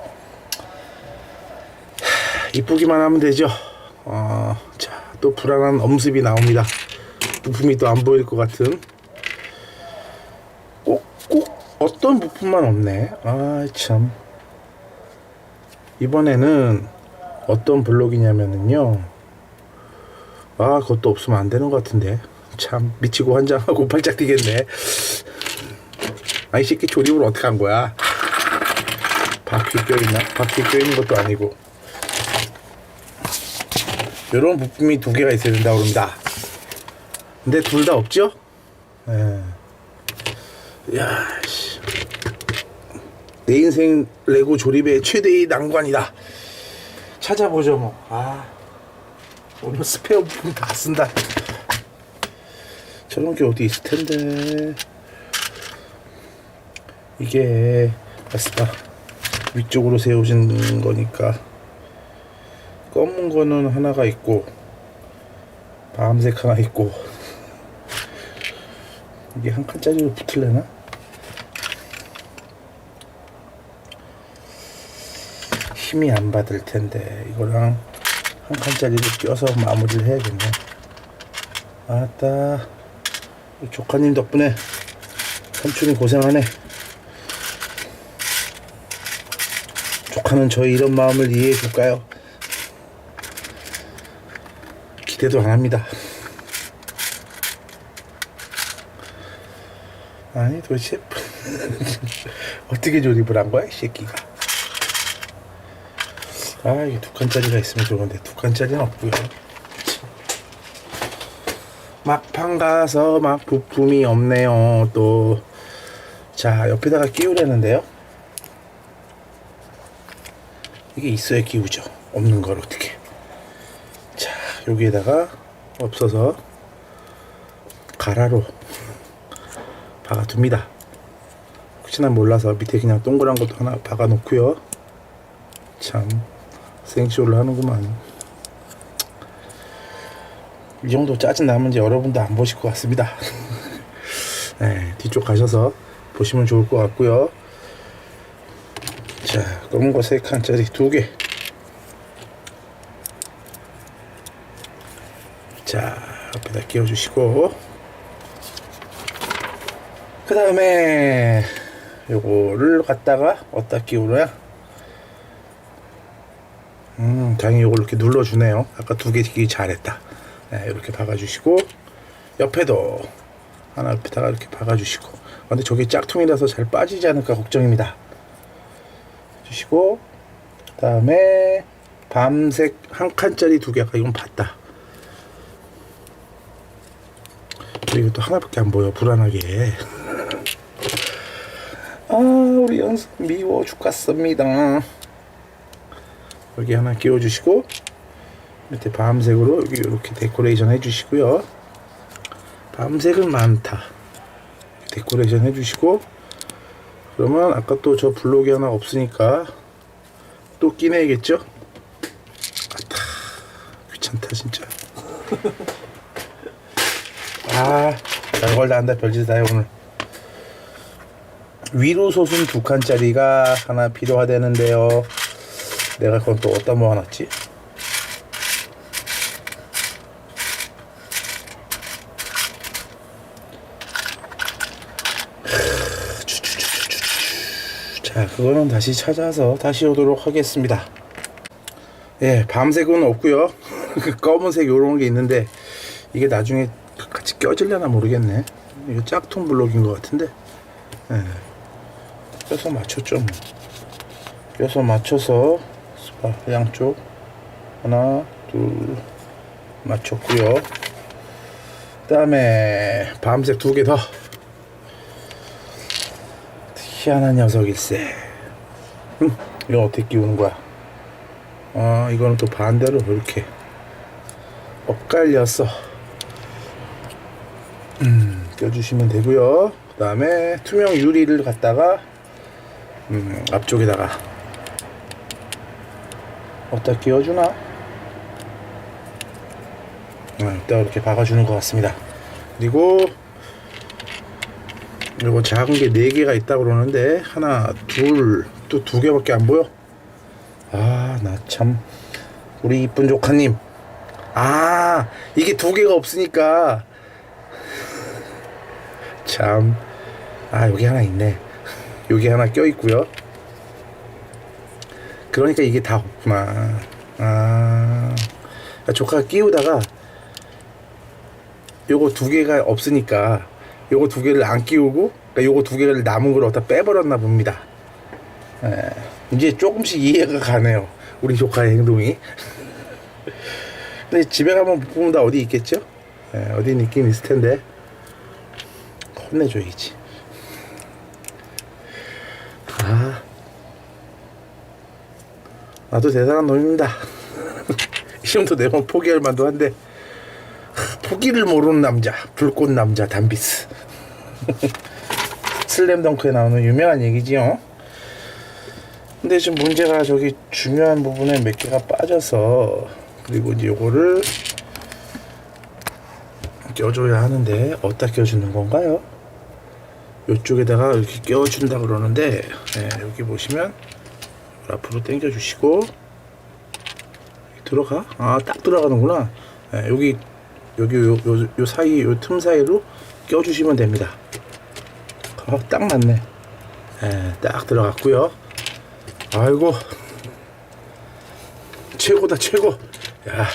이쁘기만 하면 되죠. 자, 또 불안한 엄습이 나옵니다. 부품이 또 안 보일 것 같은. 꼭 어떤 부품만 없네. 참. 이번에는 어떤 블록이냐면은요. 그것도 없으면 안 되는 것 같은데. 참 미치고 환장하고 발작 뛰겠네. 이 새끼 조립을 어떻게 한 거야? 바퀴 껴있나? 바퀴 껴있는 것도 아니고. 요런 부품이 2개가 있어야 된다고 그럽니다. 근데 둘 다 없죠? 씨. 내 인생 레고 조립의 최대의 난관이다. 찾아보죠 뭐. 오늘 스페어 부품 다 쓴다. 저런 게 어디 있을 텐데. 이게 아스파 위쪽으로 세우신 거니까 검은 거는 하나가 있고 밤색 하나 있고. 이게 한 칸짜리로 붙을래나? 힘이 안 받을 텐데 이거랑 한 칸짜리로 껴서 마무리를 해야겠네. 아따, 조카님 덕분에 삼촌이 고생하네. 조카는 저의 이런 마음을 이해해 줄까요? 기대도 안 합니다. 아니 도대체 어떻게 조립을 한 거야 이 새끼가. 이게 2칸짜리가 있으면 좋은데 2칸짜리는 없고요. 막판 가서 막 부품이 없네요. 또 자, 옆에다가 끼우려는데요. 이게 있어야 끼우죠. 없는 걸 어떻게. 자, 여기에다가 없어서 가라로 박아둡니다. 혹시나 몰라서 밑에 그냥 동그란 것도 하나 박아 놓고요. 참 생쇼를 하는구만. 이 정도 짜증 나면 여러분도 안 보실 것 같습니다. 네, 뒤쪽 가셔서 보시면 좋을 것 같고요. 자, 검은 거 3칸짜리 2개. 자, 앞에다 끼워주시고, 그 다음에 요거를 갖다가 어디다 끼우냐? 다행히 요걸 이렇게 눌러주네요. 아까 2개 끼기 잘했다. 네, 이렇게 박아주시고, 옆에도 하나 옆에다가 이렇게 박아주시고. 근데 저게 짝퉁이라서 잘 빠지지 않을까 걱정입니다. 주시고, 그 다음에 밤색 한 칸짜리 2개. 이건 봤다. 그리고 또 하나밖에 안 보여. 불안하게. 아, 우리 연습 미워 죽겠습니다. 여기 하나 끼워주시고, 밑에 밤색으로 여기 이렇게 데코레이션 해주시고요. 밤색은 많다. 데코레이션 해주시고, 그러면 아까 또 저 블록이 하나 없으니까 또 끼내야겠죠? 아따, 귀찮다 진짜. 아, 별걸 다 한다. 별짓 다 해 오늘. 위로 솟은 2칸짜리가 하나 필요하다는데요. 내가 그건 또 어디다 모아놨지? 자, 그거는 다시 찾아서 다시 오도록 하겠습니다. 예, 밤색은 없고요. 검은색 요런 게 있는데 이게 나중에 같이 껴질려나 모르겠네. 이거 짝퉁 블록인 것 같은데. 예, 껴서 맞췄죠. 껴서 맞춰서 양쪽 하나 둘 맞췄고요. 그 다음에 밤색 2개 더. 희한한 녀석일세. 이건 어떻게 끼우는 거야? 아, 이거는 또 반대로 이렇게 엇갈렸어. 껴주시면 되고요. 그 다음에 투명 유리를 갖다가 앞쪽에다가 어디다 끼워주나? 이따 이렇게 박아주는 것 같습니다. 그리고 이거 작은 게 4개가 있다고 그러는데 하나 둘 또 2개밖에 안 보여. 아, 나 참 우리 이쁜 조카님. 아, 이게 2개가 없으니까 참. 아, 여기 하나 있네. 여기 하나 껴있고요. 그러니까 이게 다 없구나. 아, 조카가 끼우다가 요거 2개가 없으니까 요거 2개를 안 끼우고, 그러니까 요거 2개를 남은 걸 어디다 빼버렸나 봅니다. 이제 조금씩 이해가 가네요. 우리 조카의 행동이. 근데 집에 가면 못 보면 다 어디 있겠죠? 어디 있긴 있을 텐데. 혼내줘야지. 아, 나도 대단한 놈입니다. 이 정도 내면 포기할 만도 한데, 포기를 모르는 남자, 불꽃 남자 담비스. 슬램덩크에 나오는 유명한 얘기지요. 근데 지금 문제가 저기 중요한 부분에 몇 개가 빠져서, 그리고 이제 요거를 껴줘야 하는데 어디다 껴주는 건가요? 요쪽에다가 이렇게 껴준다 그러는데, 여기 보시면 앞으로 당겨 주시고 들어가. 아, 딱 들어가는구나. 여기 요 사이, 요 틈 사이로 껴주시면 됩니다. 딱 맞네. 딱 들어갔고요. 아이고, 최고다 최고. 야.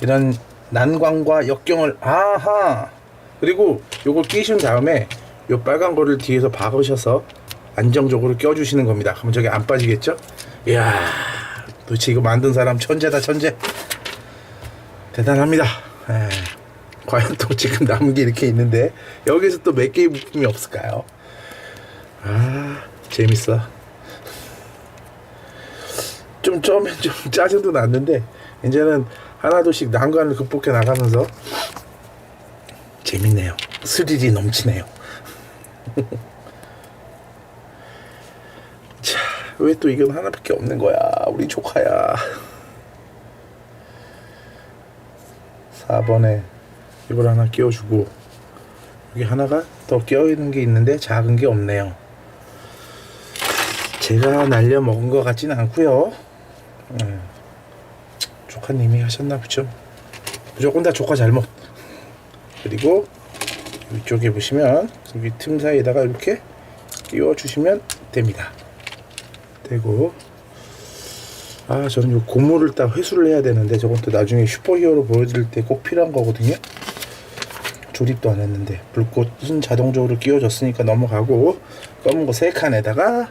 이런 난관과 역경을. 아하. 그리고 요걸 끼신 다음에 요 빨간 거를 뒤에서 박으셔서 안정적으로 껴주시는 겁니다. 그러면 저게 안 빠지겠죠? 이야, 도대체 이거 만든 사람 천재다 천재. 대단합니다. 과연 또 지금 남은 게 이렇게 있는데 여기서 또 몇 개의 부품이 없을까요? 아, 재밌어. 좀 처음엔 좀 짜증도 났는데 이제는 하나둘씩 난관을 극복해 나가면서 재밌네요. 스릴이 넘치네요. 자, 왜 또 이건 하나밖에 없는 거야? 우리 조카야. 4번에 이걸 하나 끼워주고, 여기 하나가 더 껴있는 게 있는데 작은 게 없네요. 제가 날려 먹은 것 같지는 않고요. 조카님이 하셨나 보죠. 무조건 다 조카 잘못. 그리고 위쪽에 보시면 여기 틈 사이에다가 이렇게 끼워 주시면 됩니다. 되고, 아, 저는 요 고무를 딱 회수를 해야 되는데 저건 또 나중에 슈퍼히어로 보여드릴 때 꼭 필요한 거거든요. 조립도 안 했는데 불꽃은 자동적으로 끼워졌으니까 넘어가고, 검은 거 3칸에다가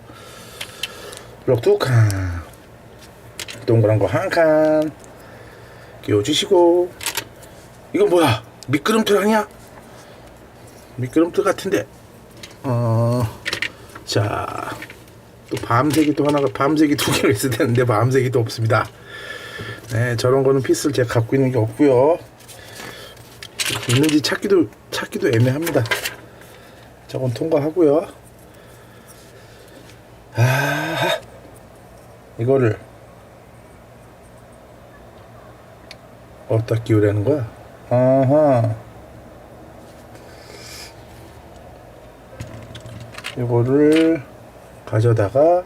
블록 2칸. 동그란 거 한 칸 끼워주시고, 이건 뭐야? 미끄럼틀 아니야? 미끄럼틀 같은데. 자, 또 밤색이 또 하나가, 밤색이 두 개가 있어야 되는데 밤색이 또 없습니다. 네, 저런 거는 피스를 제가 갖고 있는 게 없고요. 있는지 찾기도 애매합니다. 저건 통과하고요. 이거를 어디다 끼우라는 거야? 아하. 이거를 가져다가,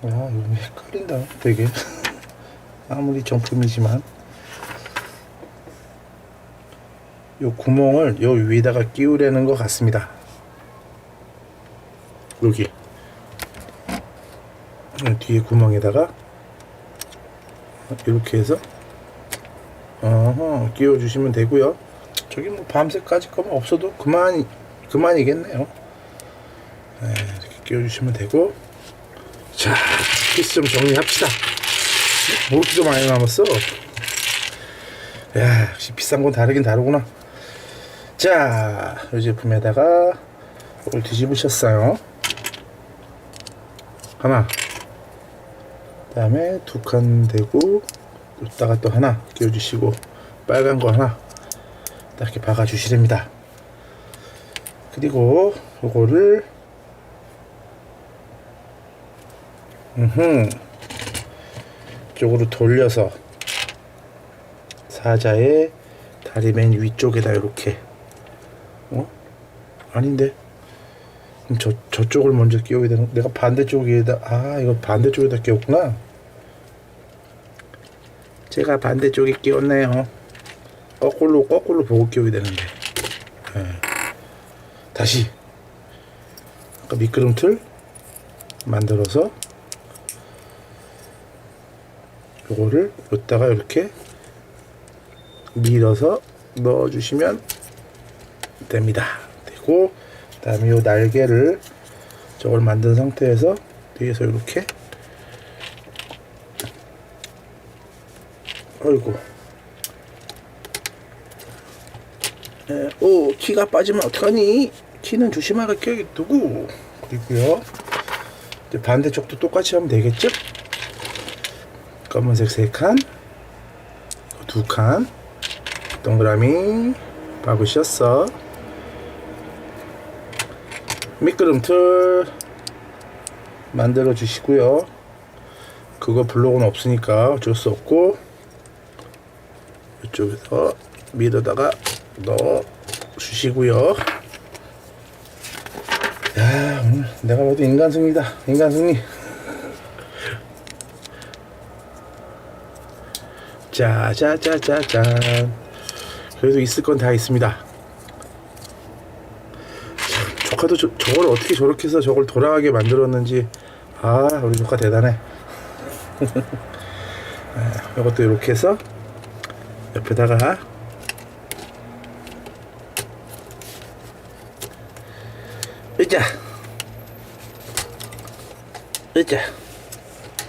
이거 헷갈린다 되게. 아무리 정품이지만 요 구멍을 요 위에다가 끼우려는 것 같습니다. 여기 뒤에 구멍에다가 이렇게 해서 끼워 주시면 되고요. 저기 뭐 밤새까지 거면 없어도 그만이겠네요. 네, 이렇게 끼워 주시면 되고. 자, 피스 좀 정리합시다. 뭐 이렇게 좀 많이 남았어? 야, 역시 비싼 건 다르긴 다르구나. 자, 이 제품에다가 이걸 뒤집으셨어요. 하나, 그 다음에 두 칸 대고, 여기다가 또 하나 끼워주시고, 빨간 거 하나 딱 이렇게 박아 주시랍니다. 그리고 요거를 쪽으로 돌려서 사자의 다리 맨 위쪽에다 이렇게, 아닌데, 그럼 저쪽을 먼저 끼워야 되는, 내가 반대쪽에다, 이거 반대쪽에다 끼웠구나. 제가 반대쪽에 끼웠네요. 거꾸로 보고 끼워야 되는데. 네. 다시 아까 미끄럼틀 만들어서 요거를 여기다가 이렇게 밀어서 넣어주시면 됩니다. 되고, 그 다음에 요 날개를 저걸 만든 상태에서 뒤에서 이렇게, 어이구, 키가 빠지면 어떡하니? 키는 조심하게 두고. 그리고요, 이제 반대쪽도 똑같이 하면 되겠죠? 검은색 3칸, 2칸 동그라미 박으셨어. 미끄럼틀 만들어 주시고요. 그거 블록은 없으니까 어쩔 수 없고, 이쪽에서 밀어다가 넣어 주시고요. 야, 오늘 내가 봐도 인간승리다. 인간승리. 짜자자자잔. 그래도 있을 건 다 있습니다. 참, 조카도 저걸 어떻게 저렇게 해서 저걸 돌아가게 만들었는지. 우리 조카 대단해. 이것도 이렇게 해서 옆에다가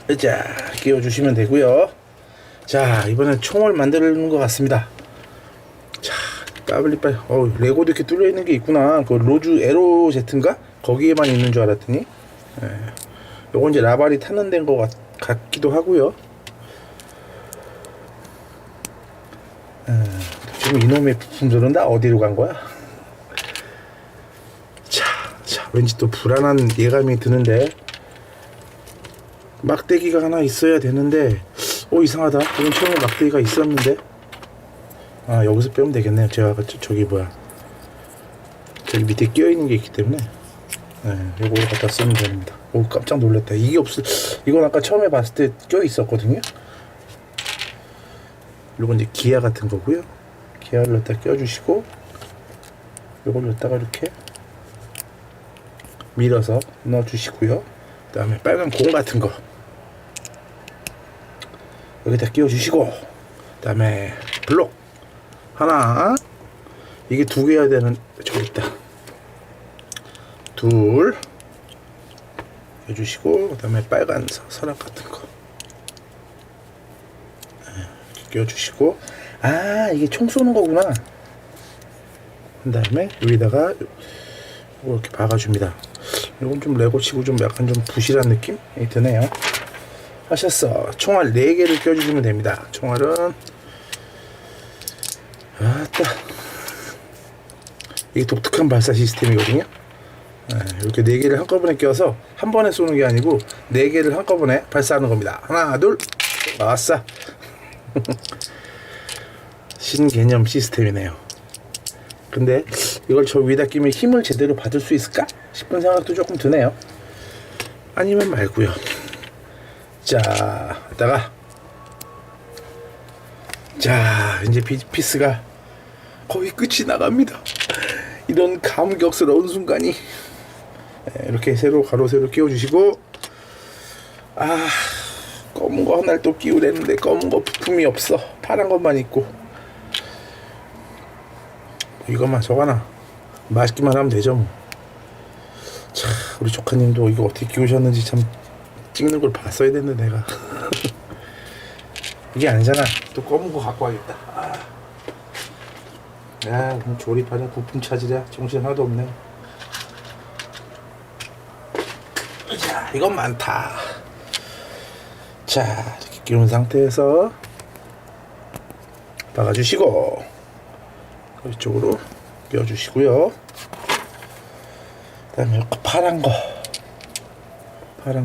의자 끼워주시면 되고요. 자, 이번엔 총을 만드는 것 같습니다. 자, 빨리빨리. 레고도 이렇게 뚫려 있는 게 있구나. 그 로즈 에로제트인가? 거기에만 있는 줄 알았더니, 요건 이제 라발이 타는 데인 것 같기도 하고요. 지금 이놈의 부품들은 다 어디로 간 거야? 자, 왠지 또 불안한 예감이 드는데, 막대기가 하나 있어야 되는데, 이상하다. 이건 처음에 막대기가 있었는데, 여기서 빼면 되겠네요. 제가 아까 저기 저기 밑에 끼어 있는 게 있기 때문에, 요거 갖다 쓰면 됩니다. 깜짝 놀랐다. 이건 아까 처음에 봤을 때 껴 있었거든요. 요건 이제 기아 같은 거고요. 기아를 갖다 껴주시고, 요걸 갖다가 이렇게 밀어서 넣어주시고요. 그 다음에 빨간 공 같은 거 여기다 끼워주시고, 그 다음에 블록 하나, 이게 2개여야 되는, 저기 있다. 둘, 껴주시고, 그 다음에 빨간 서랍 같은 거 이렇게 껴주시고, 아, 이게 총 쏘는 거구나. 그 다음에 여기다가 이렇게 박아줍니다. 이건 좀 레고치고 좀 약간 좀 부실한 느낌이 드네요. 하셨어. 총알 4개를 껴주시면 됩니다. 총알은 아따, 이게 독특한 발사 시스템이거든요. 이렇게 4개를 한꺼번에 껴서 한 번에 쏘는 게 아니고 4개를 한꺼번에 발사하는 겁니다. 하나, 둘, 아싸. 신개념 시스템이네요. 근데 이걸 저 위에다 끼면 힘을 제대로 받을 수 있을까 싶은 생각도 조금 드네요. 아니면 말고요. 자, 이따가 자, 이제 피스가 거의 끝이 나갑니다. 이런 감격스러운 순간이. 이렇게 세로 가로 세로 끼워주시고, 아, 검은 거 하나를 또 끼우려는데 검은 거 부품이 없어. 파란 것만 있고. 이것만 저거 하나 맛있기만 하면 되죠 뭐. 참, 우리 조카님도 이거 어떻게 끼우셨는지 참 찍는 걸 봤어야 됐는데 내가. 이게 아니잖아. 또 검은 거 갖고 와야겠다. 야, 조립하냐 부품 찾으랴 정신 하나도 없네. 자, 이건 많다. 자, 이렇게 끼운 상태에서 박아주시고, 이쪽으로 끼워주시고요. 그 다음에 파란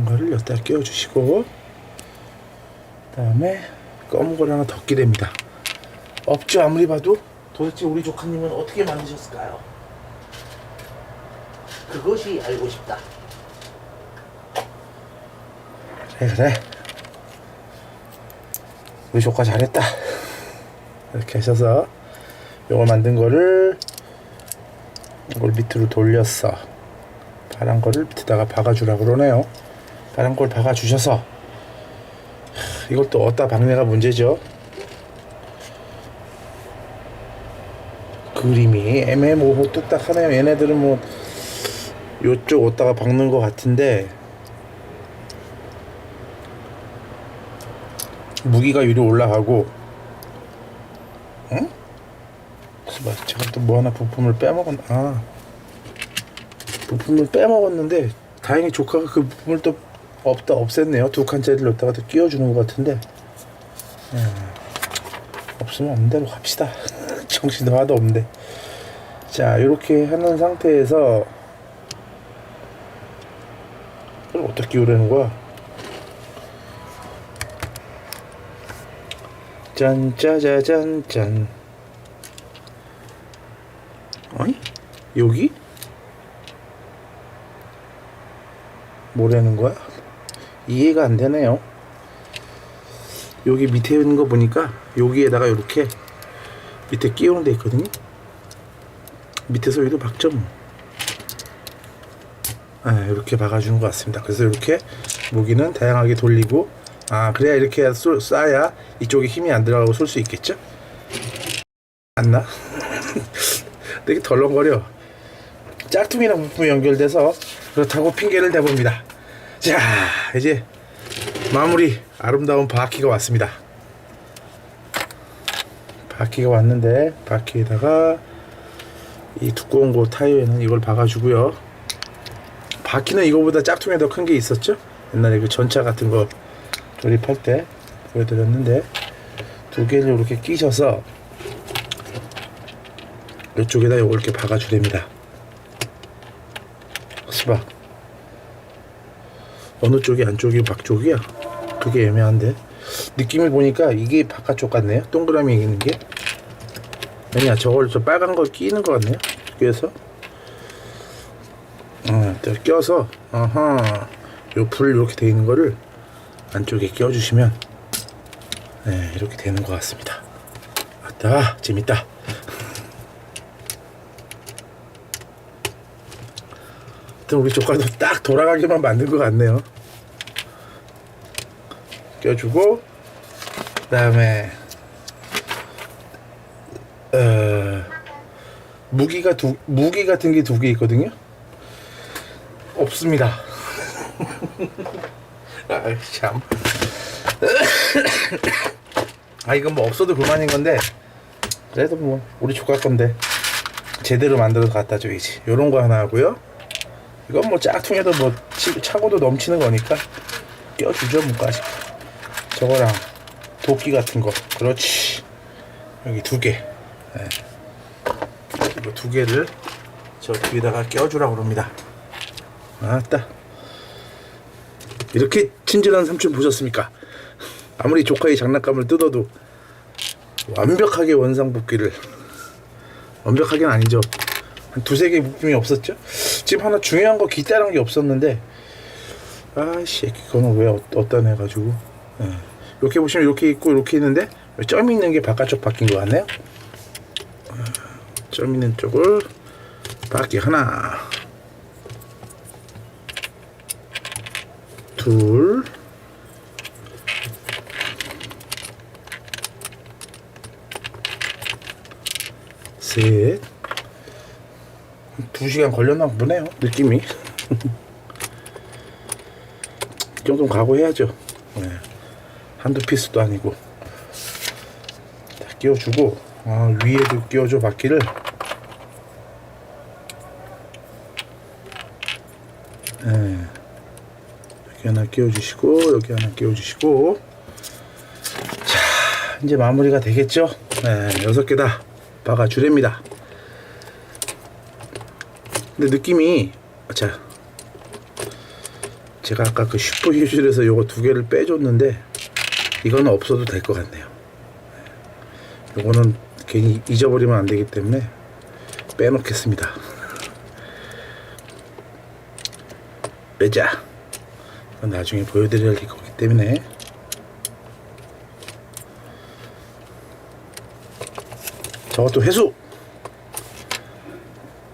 거를 여기다 끼워주시고, 그 다음에 검은 걸 하나 더 끼랍니다. 없죠. 아무리 봐도. 도대체 우리 조카님은 어떻게 만드셨을까요? 그것이 알고 싶다. 그래. 우리 조카 잘했다. 이렇게 하셔서 요거 만든 거를 이걸 밑으로 돌렸어. 파란 거를 밑에다가 박아주라고 그러네요. 파란 걸 박아주셔서, 이걸 또 어디다 박내가 문제죠. 그림이 애매모호 뚝딱하네요. 얘네들은 뭐 요쪽 어디다가 박는 것 같은데 무기가 위로 올라가고, 응? 제가 또 뭐 하나 부품을 빼먹었나? 부품을 빼먹었는데 다행히 조카가 그 부품을 또 없앴네요. 2칸짜리를 여기다가 또 끼워주는 것 같은데, 없으면 없는 대로 갑시다. 정신도 하나도 없는데. 자, 이렇게 하는 상태에서 이걸 어떻게 끼우려는 거야? 짠, 짜자잔, 짠. 아니? 여기? 뭐라는 거야? 이해가 안 되네요. 여기 밑에 있는 거 보니까 여기에다가 이렇게 밑에 끼우는 데 있거든요. 밑에서 여기도 박죠 뭐. 이렇게 박아주는 것 같습니다. 그래서 이렇게 무기는 다양하게 돌리고, 그래야 이렇게 쏴야 이쪽에 힘이 안 들어가고 쏠 수 있겠죠? 맞나? 되게 덜렁거려. 짝퉁이랑 부품이 연결돼서 그렇다고 핑계를 대봅니다. 자, 이제 마무리. 아름다운 바퀴가 왔습니다. 바퀴가 왔는데, 바퀴에다가 이 두꺼운 거 타이어에는 이걸 박아주고요. 바퀴는 이거보다 짝퉁이 더 큰 게 있었죠? 옛날에 그 전차 같은 거 조립할 때 보여드렸는데, 2개를 이렇게 끼셔서 이쪽에다 이걸 이렇게 박아주랍니다. 수박. 어느 쪽이 안쪽이 밖쪽이야? 그게 애매한데, 느낌을 보니까 이게 바깥쪽 같네요. 동그라미 있는 게. 아니야, 저걸 저 빨간 걸 끼는 것 같네요. 그래서 껴서, 요 불 이렇게 돼 있는 거를 안쪽에 끼워주시면, 네, 이렇게 되는 것 같습니다. 아따, 재밌다. 우리 조카도 딱 돌아가기만 만든 것 같네요. 껴주고, 그 다음에 무기 같은 게 2개 있거든요. 없습니다. 아, 참. 아, 이건 뭐 없어도 그만인 건데, 그래도 뭐 우리 조카 건데 제대로 만들어서 갖다 줘야지. 요런 거 하나 하고요. 이건 뭐 짝퉁에도 뭐 차고도 넘치는 거니까 껴주죠, 뭐까지. 저거랑 도끼 같은 거. 그렇지. 여기 2개. 네. 이거 2개를 저 뒤에다가 껴주라고 그럽니다. 아따. 이렇게 친절한 삼촌 보셨습니까? 아무리 조카의 장난감을 뜯어도 완벽하게 원상복귀를, 완벽하게는 아니죠, 한 2-3개 묶임이 없었죠. 지금 하나 중요한 거 기다란 게 없었는데, 아씨, 그거는 왜 어떤 해가지고, 이렇게 보시면 이렇게 있고 이렇게 있는데 점이 있는 게 바깥쪽 바뀐 것 같네요. 점 있는 쪽을 바퀴 하나, 둘, 셋. 2시간 걸렸나 보네요, 느낌이. 이 정도는 각오해야죠. 네. 한두 피스도 아니고. 다 끼워주고, 위에도 끼워줘, 바퀴를. 네. 여기 하나 끼워주시고, 여기 하나 끼워주시고. 자, 이제 마무리가 되겠죠? 네, 6개 다 박아주랍니다. 근데 느낌이, 자, 제가 아까 그 슈퍼 휴질에서 요거 2개를 빼줬는데 이거는 없어도 될 것 같네요. 요거는 괜히 잊어버리면 안 되기 때문에 빼놓겠습니다. 빼자. 나중에 보여드려야 될 거기 때문에. 저것도 회수,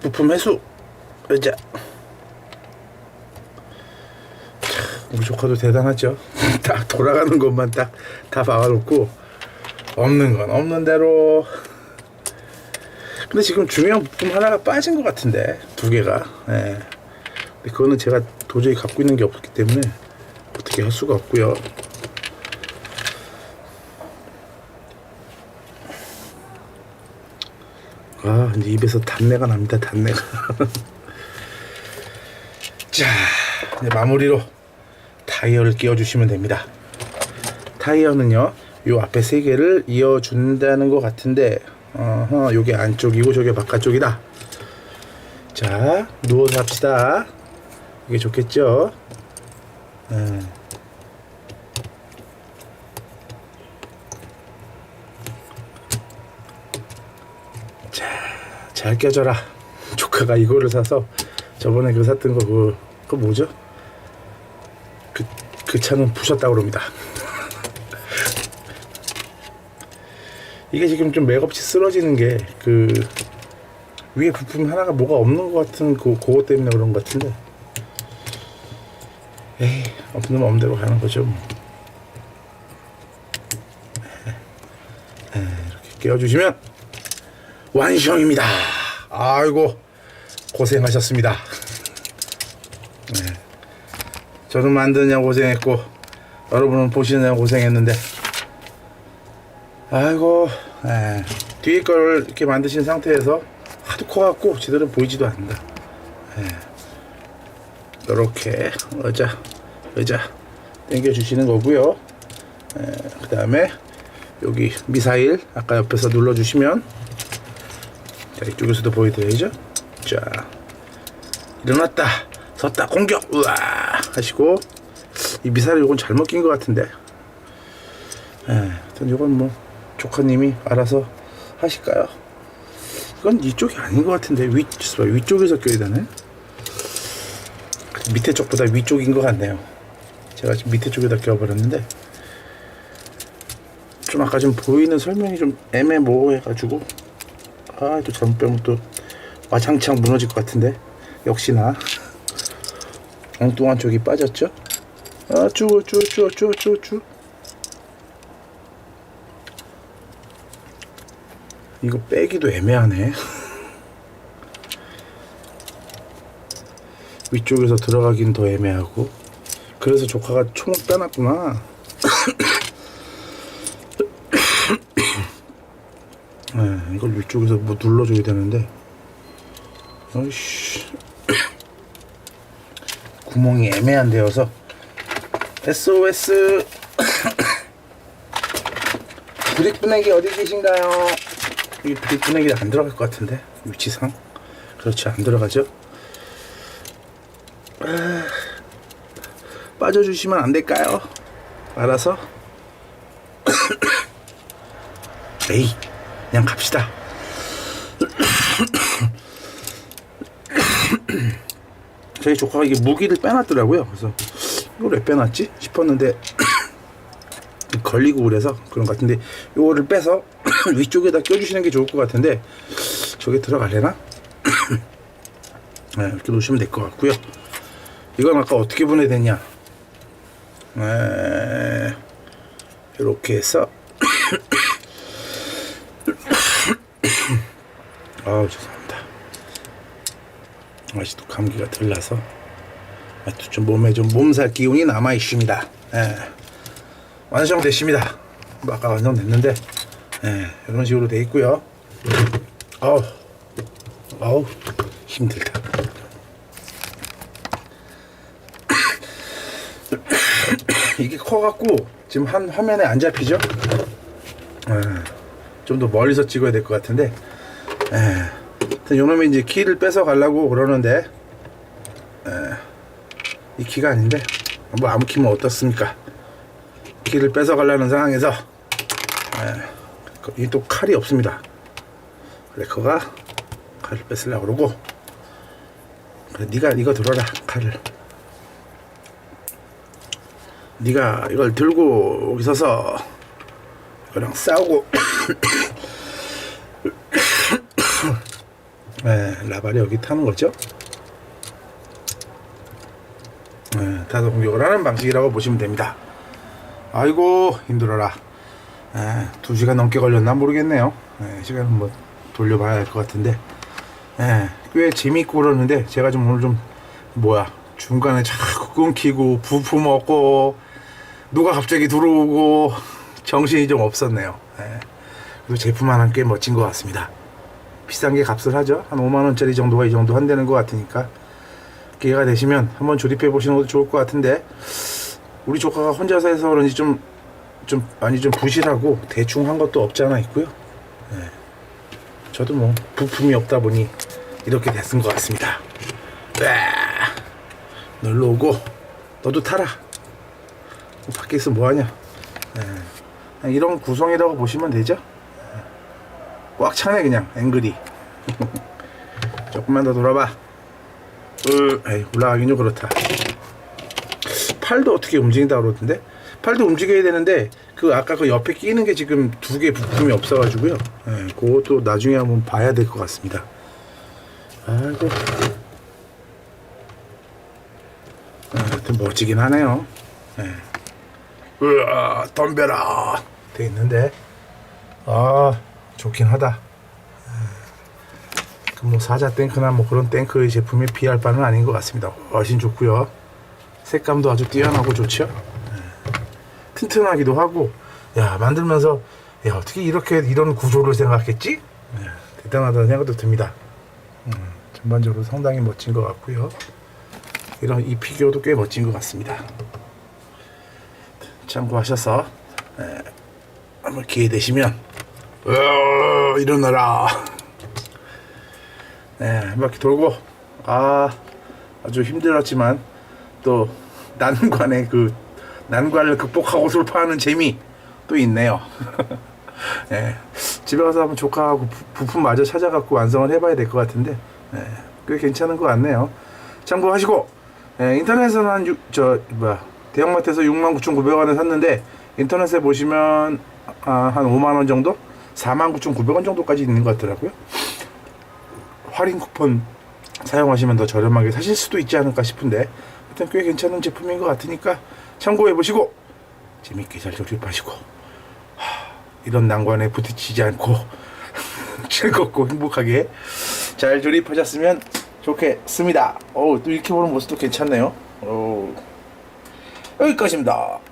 부품 회수. 빼자. 우리 조카도 대단하죠. 딱 돌아가는 것만 딱 다 박아놓고 없는 건 없는 대로. 근데 지금 중요한 부품 하나가 빠진 것 같은데, 2개가. 예. 근데 그거는 제가 도저히 갖고 있는 게 없기 때문에 어떻게 할 수가 없고요. 아, 이제 입에서 단내가 납니다, 단내가. 자, 이제 마무리로 타이어를 끼워주시면 됩니다. 타이어는요, 요 앞에 3개를 이어준다는 것 같은데, 요게 안쪽이고 저게 바깥쪽이다. 자, 누워서 합시다. 이게 좋겠죠? 자, 잘 껴져라. 조카가 이거를 사서 저번에 그 샀던 거, 그거 뭐죠? 그 차는 부셨다고 그럽니다. 이게 지금 좀 맥없이 쓰러지는 게 그 위에 부품 하나가 뭐가 없는 것 같은 그거 때문에 그런 것 같은데, 에이, 없는 맘대로 가는 거죠. 이렇게 끼워주시면 완성입니다. 아이고, 고생하셨습니다. 저는 만드느냐 고생했고 여러분은 보시느냐 고생했는데, 아이고, 뒤에 걸 이렇게 만드신 상태에서 하도 커갖고 제대로 보이지도 않는다. 이렇게 의자 당겨주시는 거고요. 그 다음에 여기 미사일 아까 옆에서 눌러주시면, 자, 이쪽에서도 보여드려야죠. 자, 일어났다, 섰다, 공격, 우와 하시고, 이 미사일 요건 잘못 낀 것 같은데, 하여튼 요건 뭐 조카님이 알아서 하실까요? 이건 이쪽이 아닌 것 같은데, 위쪽에서 껴야 되네. 밑에 쪽보다 위쪽인 것 같네요. 제가 지금 밑에 쪽에다 껴버렸는데, 좀 아까 좀 보이는 설명이 좀 애매모호해가지고, 또 잘못 빼면 또 와장창 무너질 것 같은데, 역시나 엉뚱한 쪽이 빠졌죠? 쭉 이거 빼기도 애매하네. 위쪽에서 들어가긴 더 애매하고, 그래서 조카가 초목 빼놨구나. 네, 이걸 위쪽에서 뭐 눌러줘야 되는데, 어이씨, 구멍이 애매한 데여서. SOS. 브릭 분해기 어디 계신가요? 이 브릭 분해기 안 들어갈 것 같은데, 위치상. 그렇죠, 안 들어가죠. 빠져주시면 안 될까요? 알아서. 에이, 그냥 갑시다. 저희 조카가 이게 무기를 빼놨더라고요. 그래서 이걸 왜 빼놨지 싶었는데 걸리고 그래서 그런 것 같은데, 이거를 빼서 위쪽에다 껴주시는 게 좋을 것 같은데, 저게 들어갈래나? 네, 이렇게 놓으시면 될 것 같고요. 이건 아까 어떻게 분해됐냐? 이렇게 해서 아우, 죄송합니다. 아직도 감기가 덜 나서 아직도 좀 몸에 좀 몸살 기운이 남아 있습니다. 완성됐습니다. 아까 완성됐는데, 이런 식으로 돼 있고요. 아우 힘들다. 이게 커갖고 지금 한 화면에 안 잡히죠? 좀 더 멀리서 찍어야 될 것 같은데, 요놈이 이제 키를 뺏어 가려고 그러는데, 이 키가 아닌데, 뭐 아무 키면 어떻습니까? 키를 뺏어 가려는 상황에서, 이 또 칼이 없습니다. 레커가 칼을 뺏으려고 그러고, 그래, 네가 이거 들어라, 칼을. 네가 이걸 들고 여기 서서 이거랑 싸우고. 라발이 여기 타는 거죠. 타서 공격을 하는 방식이라고 보시면 됩니다. 아이고 힘들어라. 2시간 넘게 걸렸나 모르겠네요. 시간은 뭐 돌려봐야 할 것 같은데, 꽤 재미있고 그러는데, 제가 좀 오늘 좀 중간에 자꾸 끊기고 부품 없고 누가 갑자기 들어오고 정신이 좀 없었네요. 그리고 제품 하나는 꽤 멋진 것 같습니다. 비싼 게 값을 하죠. 한 5만원짜리 정도가 이 정도 한다는 것 같으니까, 기회가 되시면 한번 조립해 보시는 것도 좋을 것 같은데, 우리 조카가 혼자서 해서 그런지 좀 부실하고 대충 한 것도 없지 않아 있고요. 저도 뭐 부품이 없다 보니 이렇게 됐은 것 같습니다. 놀러 오고 너도 타라. 밖에 있어 뭐하냐. 이런 구성이라고 보시면 되죠. 꽉 차네 그냥 앵글이. 조금만 더 돌아봐. 올라가긴 좀 그렇다. 팔도 어떻게 움직인다 그러던데, 팔도 움직여야 되는데 그 아까 그 옆에 끼는 게 지금 2개 부품이 없어가지고요. 그것도 나중에 한번 봐야 될 것 같습니다. 아이고, 하여튼 멋지긴 하네요. 덤벼라 돼 있는데, 좋긴 하다. 뭐 사자 탱크나 뭐 그런 탱크의 제품에 비할 바는 아닌 것 같습니다. 훨씬 좋고요. 색감도 아주 뛰어나고 좋죠. 튼튼하기도 하고, 만들면서 어떻게 이런 구조를 생각했지? 대단하다는 생각도 듭니다. 전반적으로 상당히 멋진 것 같고요. 이 피규어도 꽤 멋진 것 같습니다. 참고하셔서 한번 기회 되시면 일어나라. 한 바퀴 돌고, 아주 힘들었지만 또 난관을 극복하고 돌파하는 재미 또 있네요. 집에 가서 한번 조카하고 부품 마저 찾아갖고 완성을 해봐야 될 것 같은데, 꽤 괜찮은 것 같네요. 참고하시고, 인터넷에서는 대형마트에서 69,900원에 샀는데, 인터넷에 보시면 한 5만원 정도? 49,900원 정도까지 있는 것 같더라고요. 할인 쿠폰 사용하시면 더 저렴하게 사실 수도 있지 않을까 싶은데, 일단 꽤 괜찮은 제품인 것 같으니까 참고해 보시고 재밌게 잘 조립하시고, 이런 난관에 부딪히지 않고 즐겁고 행복하게 잘 조립하셨으면 좋겠습니다. 또 이렇게 보는 모습도 괜찮네요. 여기까지입니다.